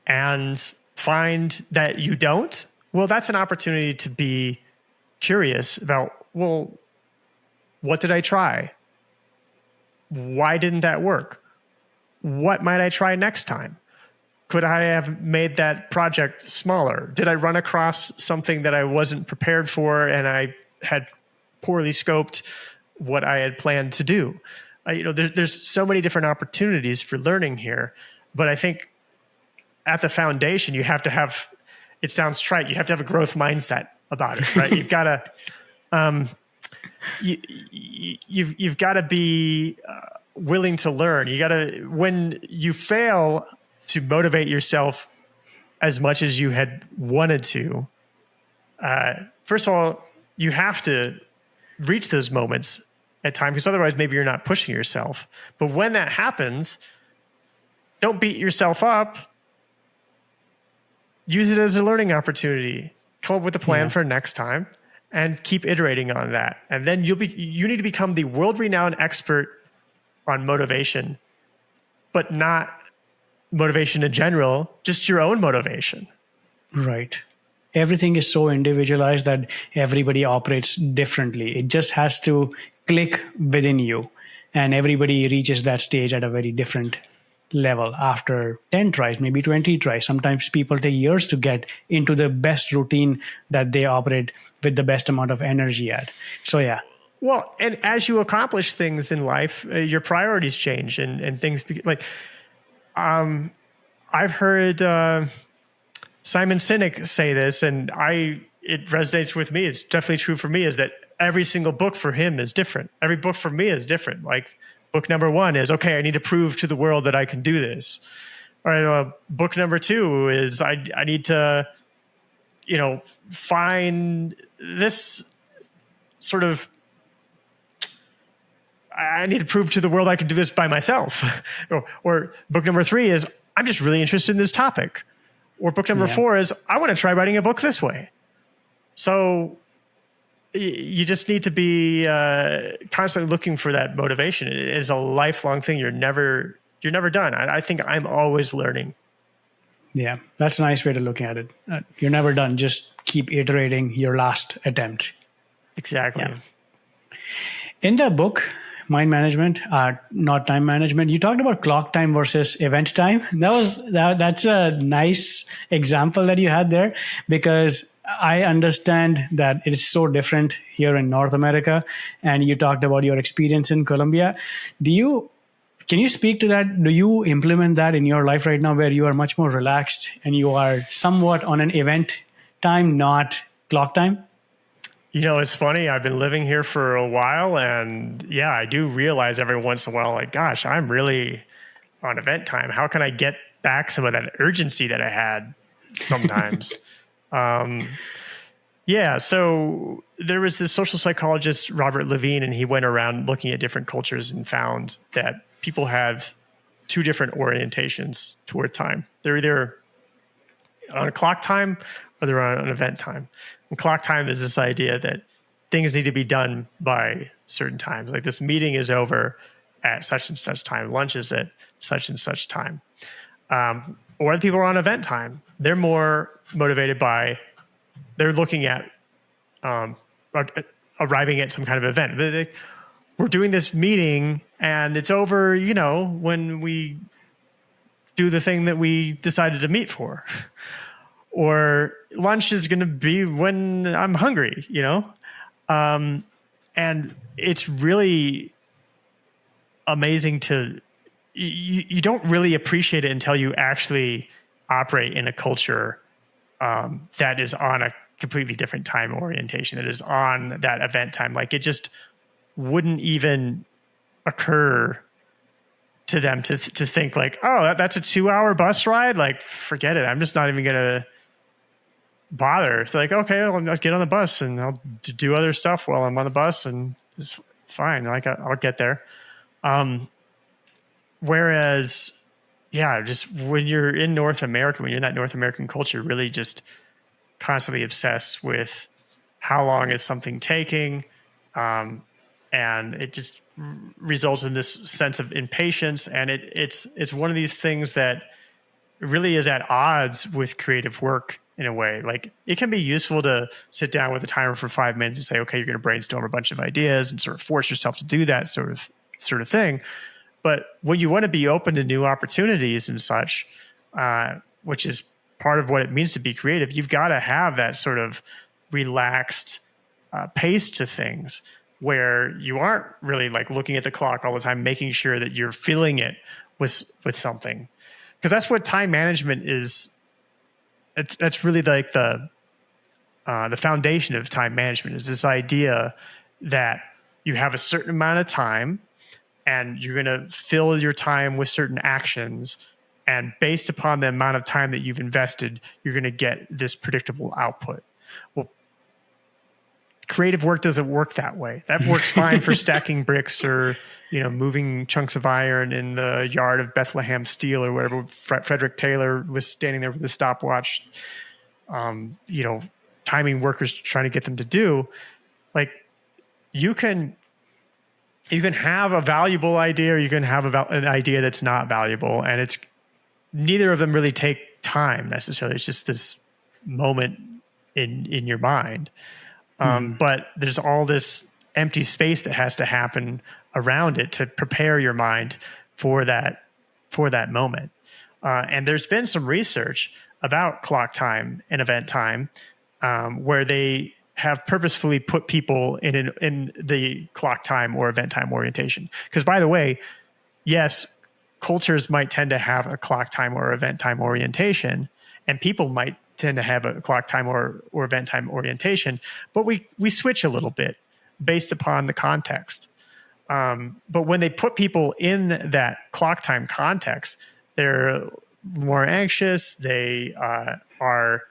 and find that you don't, well, that's an opportunity to be curious about, well, what did I try? Why didn't that work? What might I try next time? Could I have made that project smaller? Did I run across something that I wasn't prepared for and I had poorly scoped what I had planned to do? There's so many different opportunities for learning here, but I think at the foundation, you have to have, it sounds trite, you have to have a growth mindset about it, right? You've got to, you've got to be willing to learn. You got to, when you fail to motivate yourself as much as you had wanted to, first of all, you have to reach those moments at times, because otherwise maybe you're not pushing yourself. But when that happens, don't beat yourself up. Use it as a learning opportunity. Come up with a plan for next time and keep iterating on that. And then you need to become the world-renowned expert on motivation, but not motivation in general, just your own motivation. Right. Everything is so individualized that everybody operates differently. It just has to click within you, and everybody reaches that stage at a very different level after 10 tries, maybe 20 tries. Sometimes people take years to get into the best routine that they operate with the best amount of energy at. So, yeah. Well, and as you accomplish things in life, your priorities change and things like, I've heard Simon Sinek say this, and it resonates with me. It's definitely true for me, is that every single book for him is different. Every book for me is different. Like, book number 1 is, okay, I need to prove to the world that I can do this. All right, book number 2 is I need to, find this sort of, I need to prove to the world I can do this by myself. or book number 3 is, I'm just really interested in this topic. Or book number 4 is, I want to try writing a book this way. So you just need to be constantly looking for that motivation. It is a lifelong thing. You're never done. I think I'm always learning. Yeah, that's a nice way to look at it. You're never done. Just keep iterating your last attempt. Exactly. Yeah. In the book, mind management, not time management. You talked about clock time versus event time. That's a nice example that you had there, because I understand that it is so different here in North America. And you talked about your experience in Colombia. Can you speak to that? Do you implement that in your life right now, where you are much more relaxed and you are somewhat on an event time, not clock time? It's funny. I've been living here for a while, and yeah, I do realize every once in a while, like, gosh, I'm really on event time. How can I get back some of that urgency that I had sometimes? Yeah. So there was this social psychologist, Robert Levine, and he went around looking at different cultures and found that people have two different orientations toward time. They're either on a clock time or they're on an event time. And clock time is this idea that things need to be done by certain times. Like, this meeting is over at such and such time. Lunch is at such and such time. Or the people are on event time. They're more motivated by, they're looking at arriving at some kind of event. We're doing this meeting and it's over, when we do the thing that we decided to meet for. Or lunch is going to be when I'm hungry, and it's really amazing you don't really appreciate it until you actually operate in a culture that is on a completely different time orientation, that is on that event time. Like, it just wouldn't even occur to them to think like, oh, that's a 2-hour bus ride. Like, forget it. I'm just not even going to bother. It's like, okay, I'll get on the bus and I'll do other stuff while I'm on the bus, and it's fine. Like, I'll get there. Whereas, yeah, just when you're in North America, when you're in that North American culture, really just constantly obsessed with how long is something taking. And it just results in this sense of impatience. And it's one of these things that really is at odds with creative work in a way. Like, it can be useful to sit down with a timer for 5 minutes and say, okay, you're going to brainstorm a bunch of ideas and sort of force yourself to do that sort of thing. But when you want to be open to new opportunities and such, which is part of what it means to be creative, you've got to have that sort of relaxed pace to things, where you aren't really like looking at the clock all the time, making sure that you're filling it with something. Because that's what time management is. That's really like the foundation of time management, is this idea that you have a certain amount of time and you're going to fill your time with certain actions. And based upon the amount of time that you've invested, you're going to get this predictable output. Well, creative work doesn't work that way. That works fine for stacking bricks or, moving chunks of iron in the yard of Bethlehem Steel or whatever. Frederick Taylor was standing there with a stopwatch, timing workers, trying to get them to do. Like, you can have a valuable idea, or you can have an idea that's not valuable, and it's neither of them really take time necessarily. It's just this moment in your mind. But there's all this empty space that has to happen around it to prepare your mind for that moment. And there's been some research about clock time and event time, where they have purposefully put people in the clock time or event time orientation. Because, by the way, yes, cultures might tend to have a clock time or event time orientation, and people might tend to have a clock time or event time orientation, but we switch a little bit based upon the context. But when they put people in that clock time context, they're more anxious. They are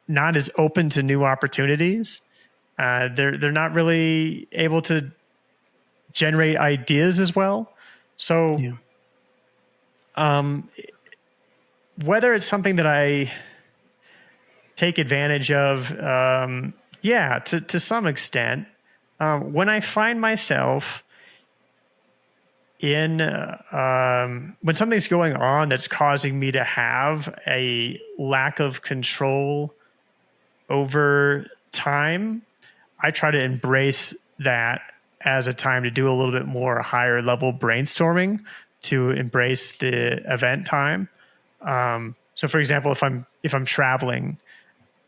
not as open to new opportunities. They're not really able to generate ideas as well. So, whether it's something that I take advantage of, to some extent, when I find myself in when something's going on that's causing me to have a lack of control over time, I try to embrace that as a time to do a little bit more higher level brainstorming to embrace the event time. So for example, if I'm traveling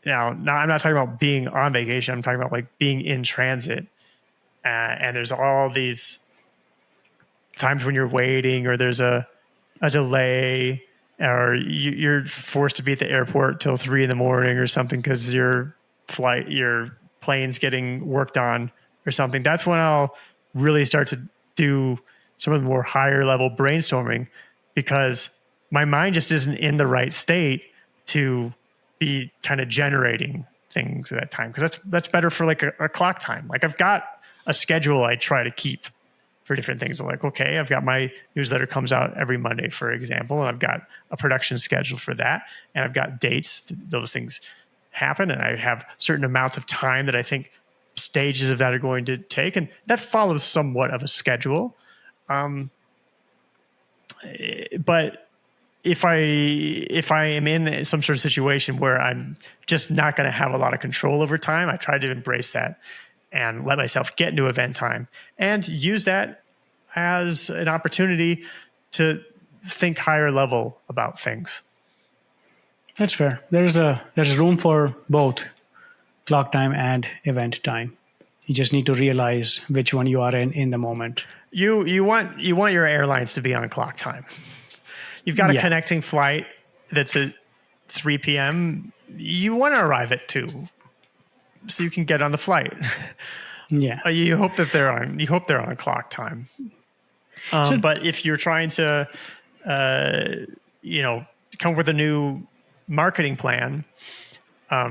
now, I'm not talking about being on vacation. I'm talking about like being in transit. And there's all these times when you're waiting or there's a delay or you're forced to be at the airport till 3 a.m. or something because your plane's getting worked on or something. That's when I'll really start to do some of the more higher level brainstorming because my mind just isn't in the right state to be kind of generating things at that time. Because that's better for like a clock time. Like I've got a schedule I try to keep for different things. Like, okay, I've got my newsletter comes out every Monday, for example, and I've got a production schedule for that. And I've got dates, those things happen. And I have certain amounts of time that I think stages of that are going to take. And that follows somewhat of a schedule. But if I am in some sort of situation where I'm just not going to have a lot of control over time, I try to embrace that and let myself get into event time and use that as an opportunity to think higher level about things. That's fair. There's room for both clock time and event time. You just need to realize which one you are in the moment. You want your airlines to be on clock time. You've got a connecting flight that's at 3 p.m. You want to arrive at 2 so you can get on the flight. Yeah. You hope they're on clock time. But if you're trying to, come up with a new marketing plan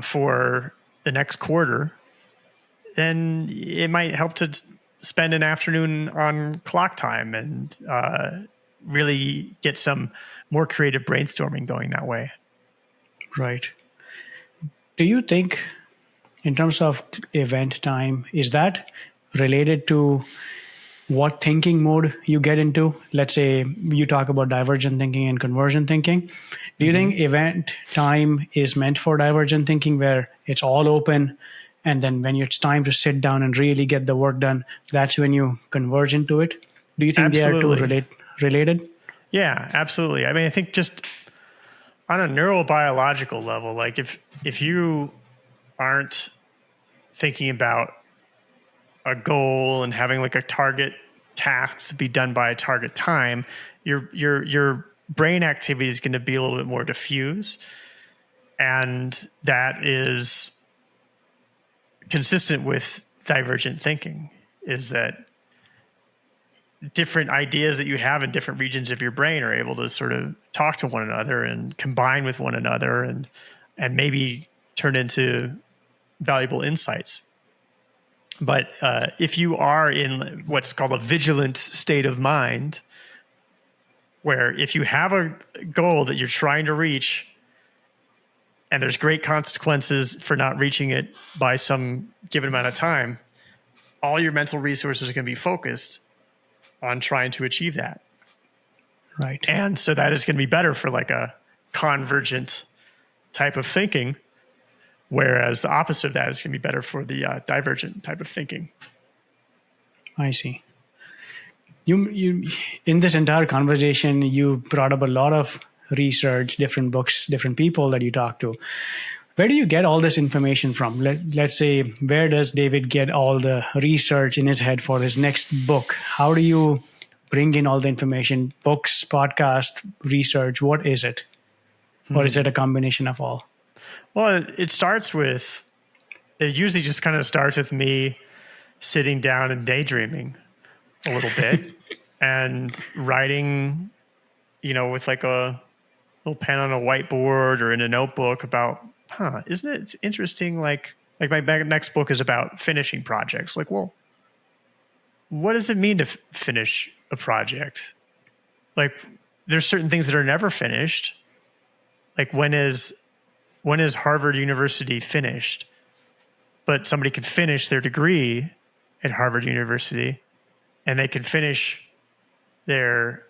for the next quarter, then it might help to spend an afternoon on clock time and really get some more creative brainstorming going that way. Right. Do you think, in terms of event time, is that related to what thinking mode you get into? Let's say you talk about divergent thinking and convergent thinking. Do you think event time is meant for divergent thinking where it's all open and then when it's time to sit down and really get the work done, that's when you converge into it? Do you think Absolutely. they are two related? Yeah, absolutely. I mean, I think just on a neurobiological level, like if you aren't thinking about a goal and having like a target task to be done by a target time, your brain activity is going to be a little bit more diffuse, and that is consistent with divergent thinking. Is that different ideas that you have in different regions of your brain are able to sort of talk to one another and combine with one another and maybe turn into valuable insights. But if you are in what's called a vigilant state of mind, where if you have a goal that you're trying to reach and there's great consequences for not reaching it by some given amount of time, all your mental resources are going to be focused on trying to achieve that. Right. And so that is going to be better for like a convergent type of thinking, whereas the opposite of that is going to be better for the divergent type of thinking. I see. You in this entire conversation, you brought up a lot of research, different books, different people that you talk to. Where do you get all this information from? Let's say, where does David get all the research in his head for his next book? How do you bring in all the information? Books, podcast, research, what is it? Or is it a combination of all? Well, it usually just kind of starts with me sitting down and daydreaming a little bit and writing, with like a little pen on a whiteboard or in a notebook about, isn't it it's interesting? Like my next book is about finishing projects. Like, well, what does it mean to finish a project? Like, there's certain things that are never finished. Like, when is Harvard University finished? But somebody could finish their degree at Harvard University, and they can finish their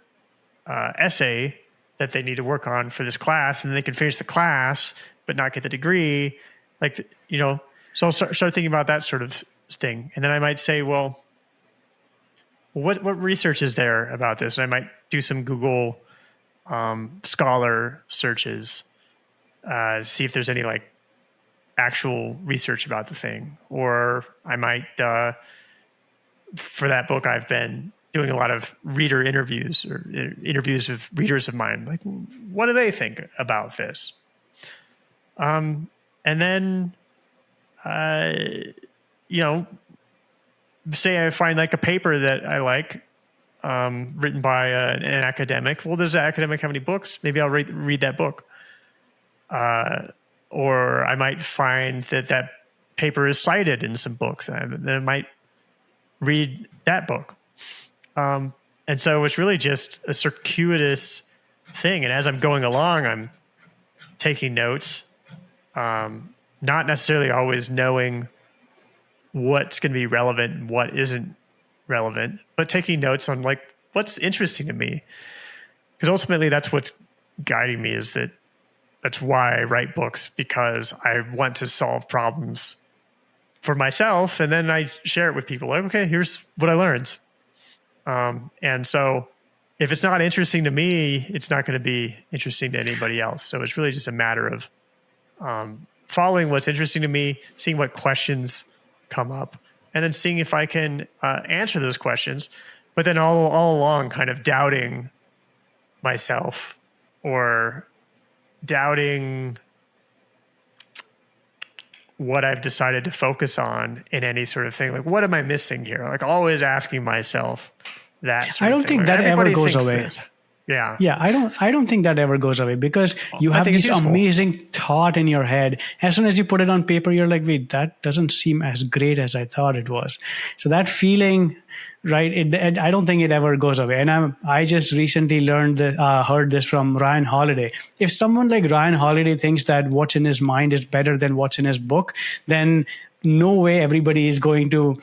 essay that they need to work on for this class, and then they can finish the class but not get the degree. So I'll start thinking about that sort of thing. And then I might say, well, what research is there about this? I might do some Google Scholar searches, see if there's any like actual research about the thing. Or I might, for that book, I've been doing a lot of reader interviews or interviews with readers of mine. Like, what do they think about this? And then, you know, say I find like a paper that I like, written by an academic. Well, does the academic have any books? Maybe I'll read that book. Or I might find that paper is cited in some books, and then I might read that book. And so it's really just a circuitous thing. And as I'm going along, I'm taking notes, not necessarily always knowing what's going to be relevant and what isn't relevant, but taking notes on like what's interesting to me. Because ultimately that's what's guiding me, is that's why I write books, because I want to solve problems for myself. And then I share it with people like, okay, here's what I learned. And so if it's not interesting to me, it's not going to be interesting to anybody else. So it's really just a matter of following what's interesting to me, seeing what questions come up, and then seeing if I can answer those questions. But then all along kind of doubting myself, or doubting what I've decided to focus on in any sort of thing. Like, what am I missing here? Like, always asking myself that sort I don't of thing. think Like, that ever everybody goes thinks away. this. Yeah. Yeah, I don't think that ever goes away, because you I have think it's this useful. amazing thought in your head. As soon as you put it on paper, you're like, wait, that doesn't seem as great as I thought it was. So that feeling, right? I don't think it ever goes away. And I just recently heard this from Ryan Holiday. If someone like Ryan Holiday thinks that what's in his mind is better than what's in his book, then no way everybody is going to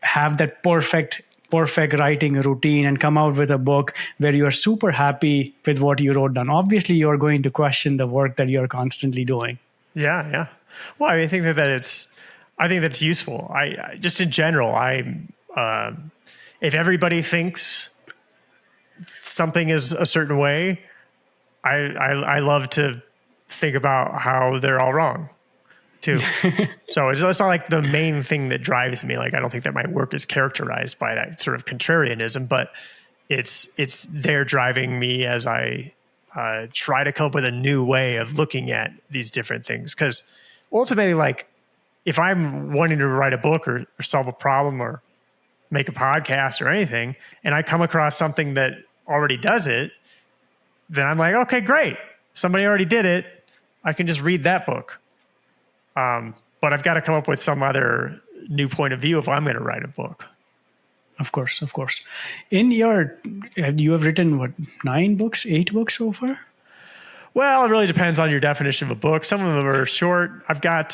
have that perfect writing routine and come out with a book where you're super happy with what you wrote down. Obviously, you're going to question the work that you're constantly doing. Yeah, yeah. Well, I think I think that's useful. I just in general, if everybody thinks something is a certain way, I love to think about how they're all wrong too. So it's not like the main thing that drives me. Like, I don't think that my work is characterized by that sort of contrarianism, but it's there driving me as I try to come up with a new way of looking at these different things. Because ultimately, like, if I'm wanting to write a book or solve a problem or make a podcast or anything, and I come across something that already does it, then I'm like, okay, great. Somebody already did it. I can just read that book. But I've got to come up with some other new point of view if I'm going to write a book. Of course. You have written what, 8 books so far? Well, it really depends on your definition of a book. Some of them are short. I've got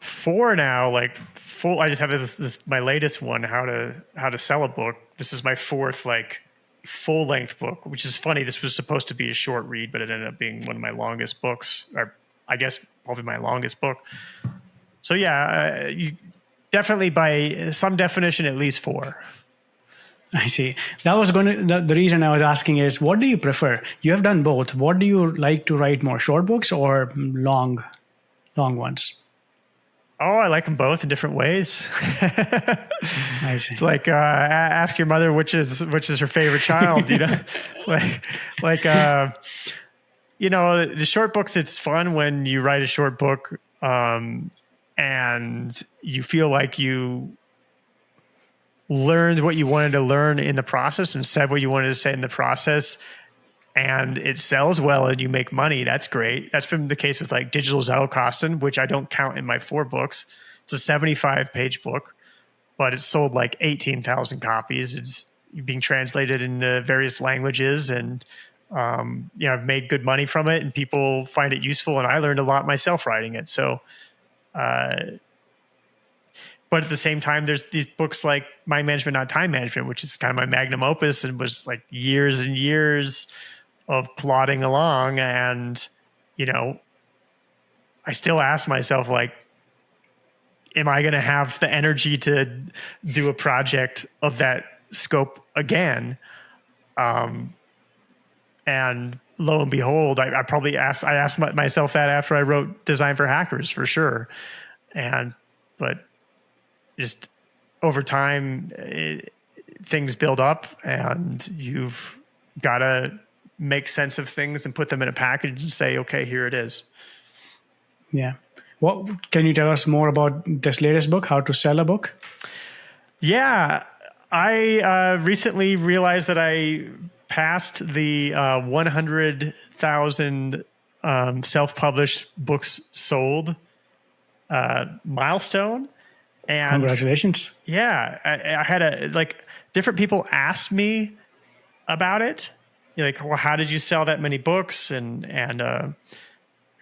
4 now, like full. I just have this my latest one, how to sell a book. This is my 4th like full length book, which is funny. This was supposed to be a short read, but it ended up being one of my longest books, or I guess probably my longest book. So yeah, you definitely, by some definition, at least 4. I see. That was the reason I was asking is, what do you prefer? You have done both. What do you like to write more, short books or long ones? Oh, I like them both in different ways. I see. It's like ask your mother which is her favorite child. You know, you know, the short books. It's fun when you write a short book and you feel like you learned what you wanted to learn in the process and said what you wanted to say in the process, and it sells well and you make money. That's great. That's been the case with like Digital Zettelkasten, which I don't count in my 4 books. It's a 75-page book, but it's sold like 18,000 copies. It's being translated into various languages, and you know, I've made good money from it, and people find it useful, and I learned a lot myself writing it. So, but at the same time, there's these books like Mind Management, Not Time Management, which is kind of my magnum opus and was like years and years of plodding along. And, you know, I still ask myself, like, am I going to have the energy to do a project of that scope again? And lo and behold, I asked myself that after I wrote Design for Hackers, for sure. But just over time, things build up, and you've got to make sense of things and put them in a package and say, okay, here it is. Yeah. What can you tell us more about this latest book, How to Sell a Book? Yeah, I recently realized that I passed the 100,000 self-published books sold milestone. And congratulations. Yeah, I had different people asked me about it. You're like, well, how did you sell that many books? And a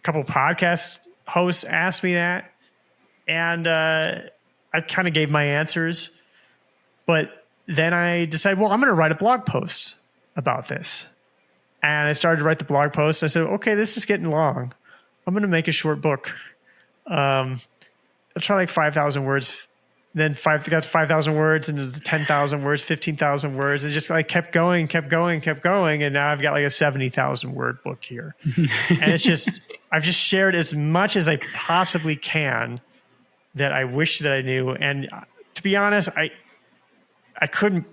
couple of podcast hosts asked me that. And I kind of gave my answers. But then I decided, well, I'm going to write a blog post about this. And I started to write the blog post. And I said, okay, this is getting long. I'm going to make a short book. I'll try like 5,000 words. Then got to 5,000 words, and 10,000 words, 15,000 words, and just like kept going. And now I've got like a 70,000 word book here. And it's just, I've just shared as much as I possibly can that I wish that I knew. And to be honest, I couldn't,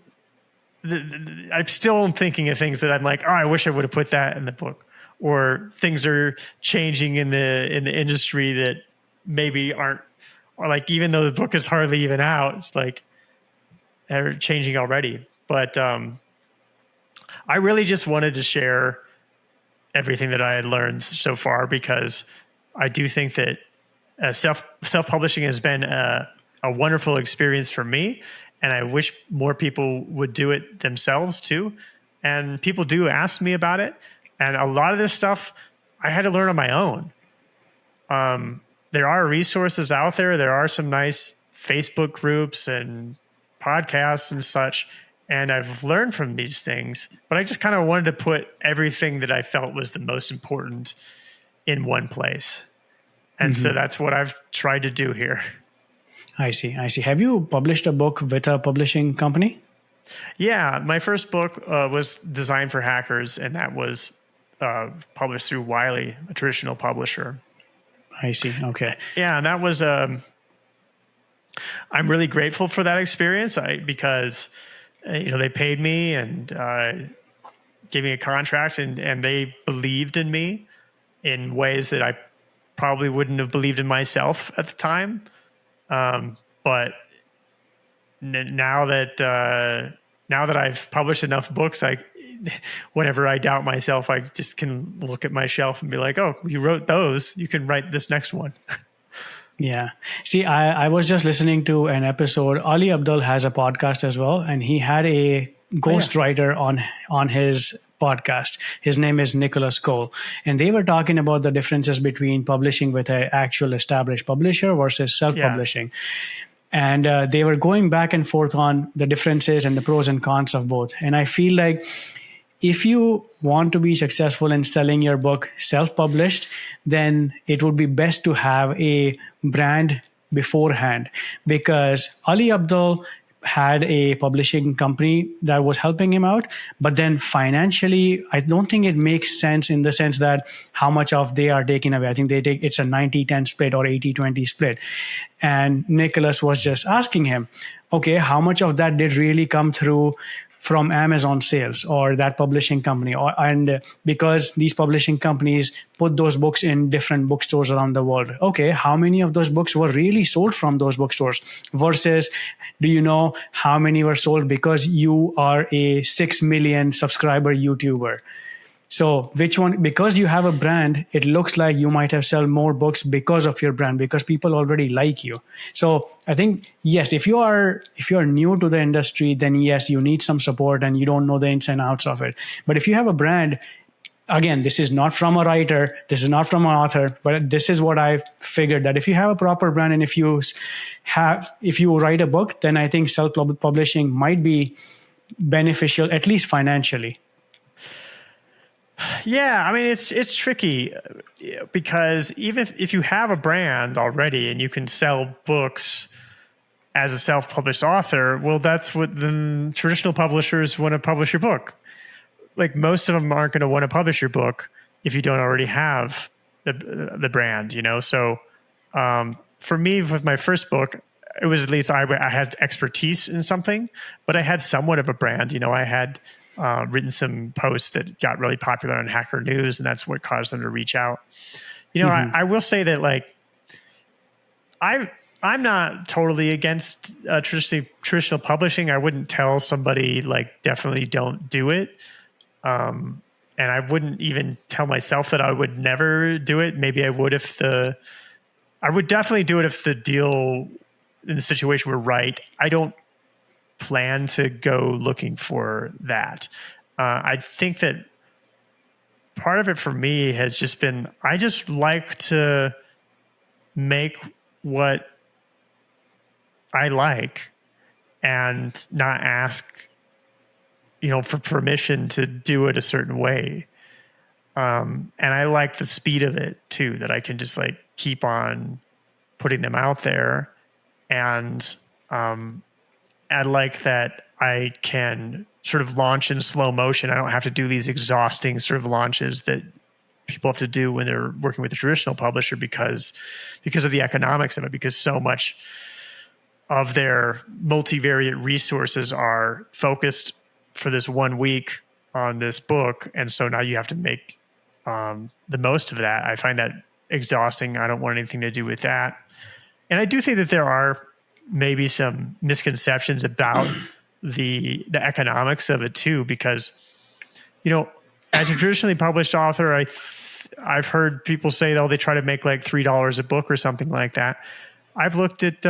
I'm still thinking of things that I'm like, oh, I wish I would have put that in the book. Or things are changing in the industry that maybe aren't, or like, even though the book is hardly even out, it's like they're changing already. But I really just wanted to share everything that I had learned so far, because I do think that self-publishing has been a wonderful experience for me. And I wish more people would do it themselves too. And people do ask me about it. And a lot of this stuff I had to learn on my own. There are resources out there. There are some nice Facebook groups and podcasts and such. And I've learned from these things, but I just kind of wanted to put everything that I felt was the most important in one place. And so that's what I've tried to do here. I see. Have you published a book with a publishing company? Yeah, my first book was Design for Hackers, and that was published through Wiley, a traditional publisher. I see. Okay. Yeah, and that was, I'm really grateful for that experience because, they paid me and gave me a contract, and they believed in me in ways that I probably wouldn't have believed in myself at the time. But now that I've published enough books, whenever I doubt myself, I just can look at my shelf and be like, oh, you wrote those, you can write this next one. Yeah. See, I was just listening to an episode. Ali Abdul has a podcast as well, and he had a ghostwriter on his podcast. His name is Nicholas Cole. And they were talking about the differences between publishing with an actual established publisher versus self-publishing. And they were going back and forth on the differences and the pros and cons of both. And I feel like if you want to be successful in selling your book self-published, then it would be best to have a brand beforehand, because Ali Abdul had a publishing company that was helping him out, but then financially, I don't think it makes sense in the sense that how much of they are taking away. I think it's a 90-10 split or 80-20 split. And Nicholas was just asking him, okay, how much of that did really come through from Amazon sales or that publishing company? And because these publishing companies put those books in different bookstores around the world, okay, how many of those books were really sold from those bookstores versus, do you know how many were sold because you are a 6 million subscriber YouTuber? So which one, because you have a brand, it looks like you might have sold more books because of your brand, because people already like you. So I think, yes, if you are new to the industry, then yes, you need some support and you don't know the ins and outs of it. But if you have a brand, again, this is not from a writer, this is not from an author, but this is what I figured, that if you have a proper brand and if you write a book, then I think self-publishing might be beneficial, at least financially. Yeah, I mean it's tricky because even if you have a brand already and you can sell books as a self-published author, well, that's what the traditional publishers want to publish your book. Like most of them aren't going to want to publish your book if you don't already have the brand, you know. So for me, with my first book, it was at least I had expertise in something, but I had somewhat of a brand. You know, I had written some posts that got really popular on Hacker News, and that's what caused them to reach out. You know, I will say that like I'm not totally against traditional publishing. I wouldn't tell somebody like definitely don't do it. And I wouldn't even tell myself that I would never do it. Maybe I would I would definitely do it if the deal in the situation were right. I don't plan to go looking for that. I think that part of it for me has just been, I just like to make what I like and not ask, you know, for permission to do it a certain way. And I like the speed of it too, that I can just like keep on putting them out there. And I like that I can sort of launch in slow motion. I don't have to do these exhausting sort of launches that people have to do when they're working with a traditional publisher because of the economics of it, because so much of their multivariate resources are focused for this 1 week on this book. And so now you have to make the most of that. I find that exhausting. I don't want anything to do with that. And I do think that there are maybe some misconceptions about the economics of it too, because, you know, as a traditionally published author, I've heard people say, oh, they try to make like $3 a book or something like that. I've looked at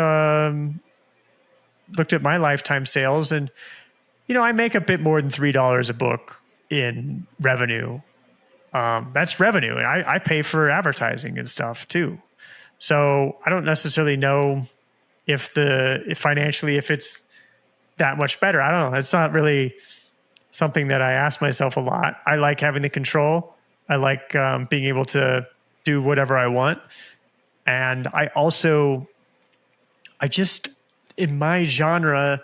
my lifetime sales, and you know, I make a bit more than $3 a book in revenue. That's revenue, and I pay for advertising and stuff too. So I don't necessarily know if financially if it's that much better. I don't know. It's not really something that I ask myself a lot. I like having the control. I like being able to do whatever I want, and I just in my genre,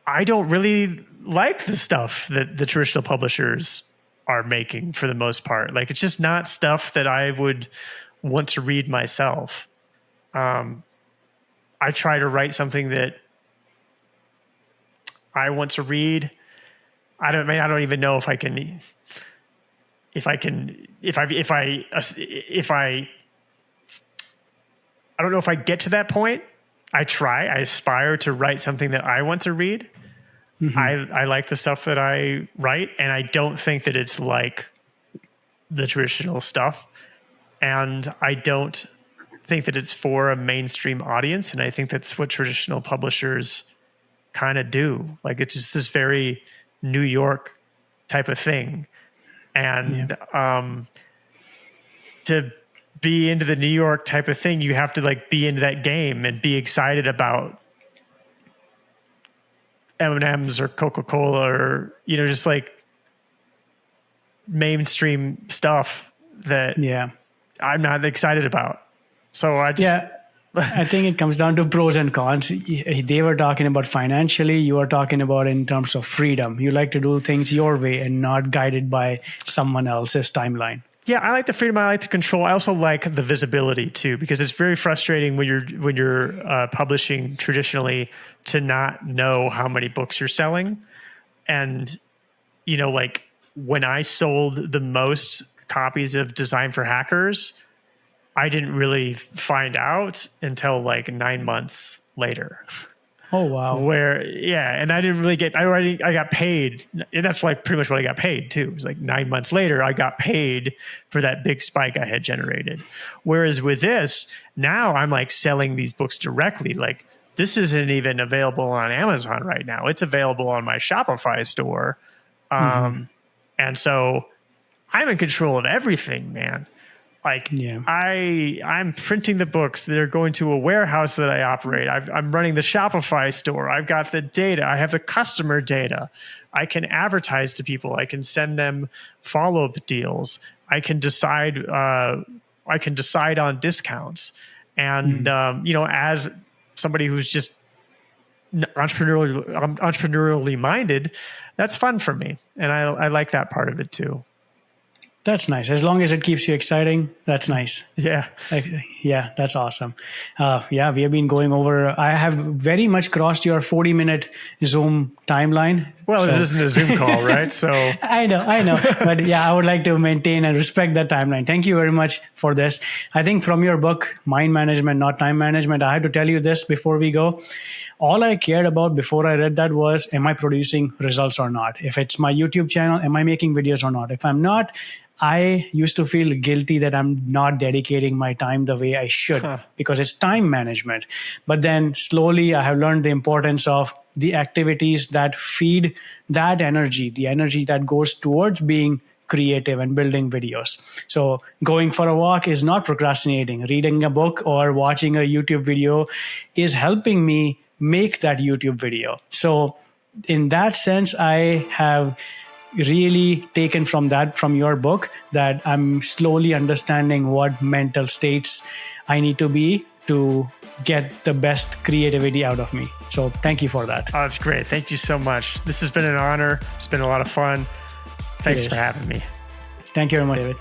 I don't really like the stuff that the traditional publishers are making for the most part. Like, it's just not stuff that I would want to read myself. I try to write something that I want to read. I don't even know if I can, I don't know if I get to that point. I aspire to write something that I want to read. Mm-hmm. I like the stuff that I write, and I don't think that it's like the traditional stuff. And I don't think that it's for a mainstream audience. And I think that's what traditional publishers kind of do. Like, it's just this very New York type of thing. And to be into the New York type of thing, you have to like be into that game and be excited about M&Ms or Coca-Cola or, you know, just like mainstream stuff that I'm not excited about. So I just... I think it comes down to pros and cons. They were talking about financially. You are talking about in terms of freedom. You like to do things your way and not guided by someone else's timeline. Yeah, I like the freedom. I like the control. I also like the visibility too, because it's very frustrating when you're publishing traditionally to not know how many books you're selling. And, you know, like when I sold the most copies of Design for Hackers, I didn't really find out until like 9 months later. Oh, wow. And I didn't really I got paid. And that's like pretty much what I got paid too. It was like 9 months later, I got paid for that big spike I had generated. Whereas with this, now I'm like selling these books directly. Like, this isn't even available on Amazon right now. It's available on my Shopify store. And so I'm in control of everything, man. Like Yeah. I'm printing the books. They're going to a warehouse that I operate. I'm running the Shopify store. I've got the data. I have the customer data. I can advertise to people. I can send them follow-up deals. I can decide. I can decide on discounts. And as somebody who's just entrepreneurially minded, that's fun for me, and I like that part of it too. That's nice. As long as it keeps you exciting, that's nice. Yeah. Yeah, that's awesome. Yeah, we have been going over. I have very much crossed your 40-minute Zoom timeline. Well, this isn't a Zoom call, right? So I know. But yeah, I would like to maintain and respect that timeline. Thank you very much for this. I think from your book, Mind Management, Not Time Management, I had to tell you this before we go. All I cared about before I read that was, am I producing results or not? If it's my YouTube channel, am I making videos or not? If I'm not, I used to feel guilty that I'm not dedicating my time the way I should because it's time management. But then slowly I have learned the importance of the activities that feed that energy, the energy that goes towards being creative and building videos. So going for a walk is not procrastinating. Reading a book or watching a YouTube video is helping me make that YouTube video. So in that sense, I have really taken from your book that I'm slowly understanding what mental states I need to be to get the best creativity out of me. So thank you for that. Oh, that's great. Thank you so much. This has been an honor. It's been a lot of fun. Thanks for having me. Thank you very much, David.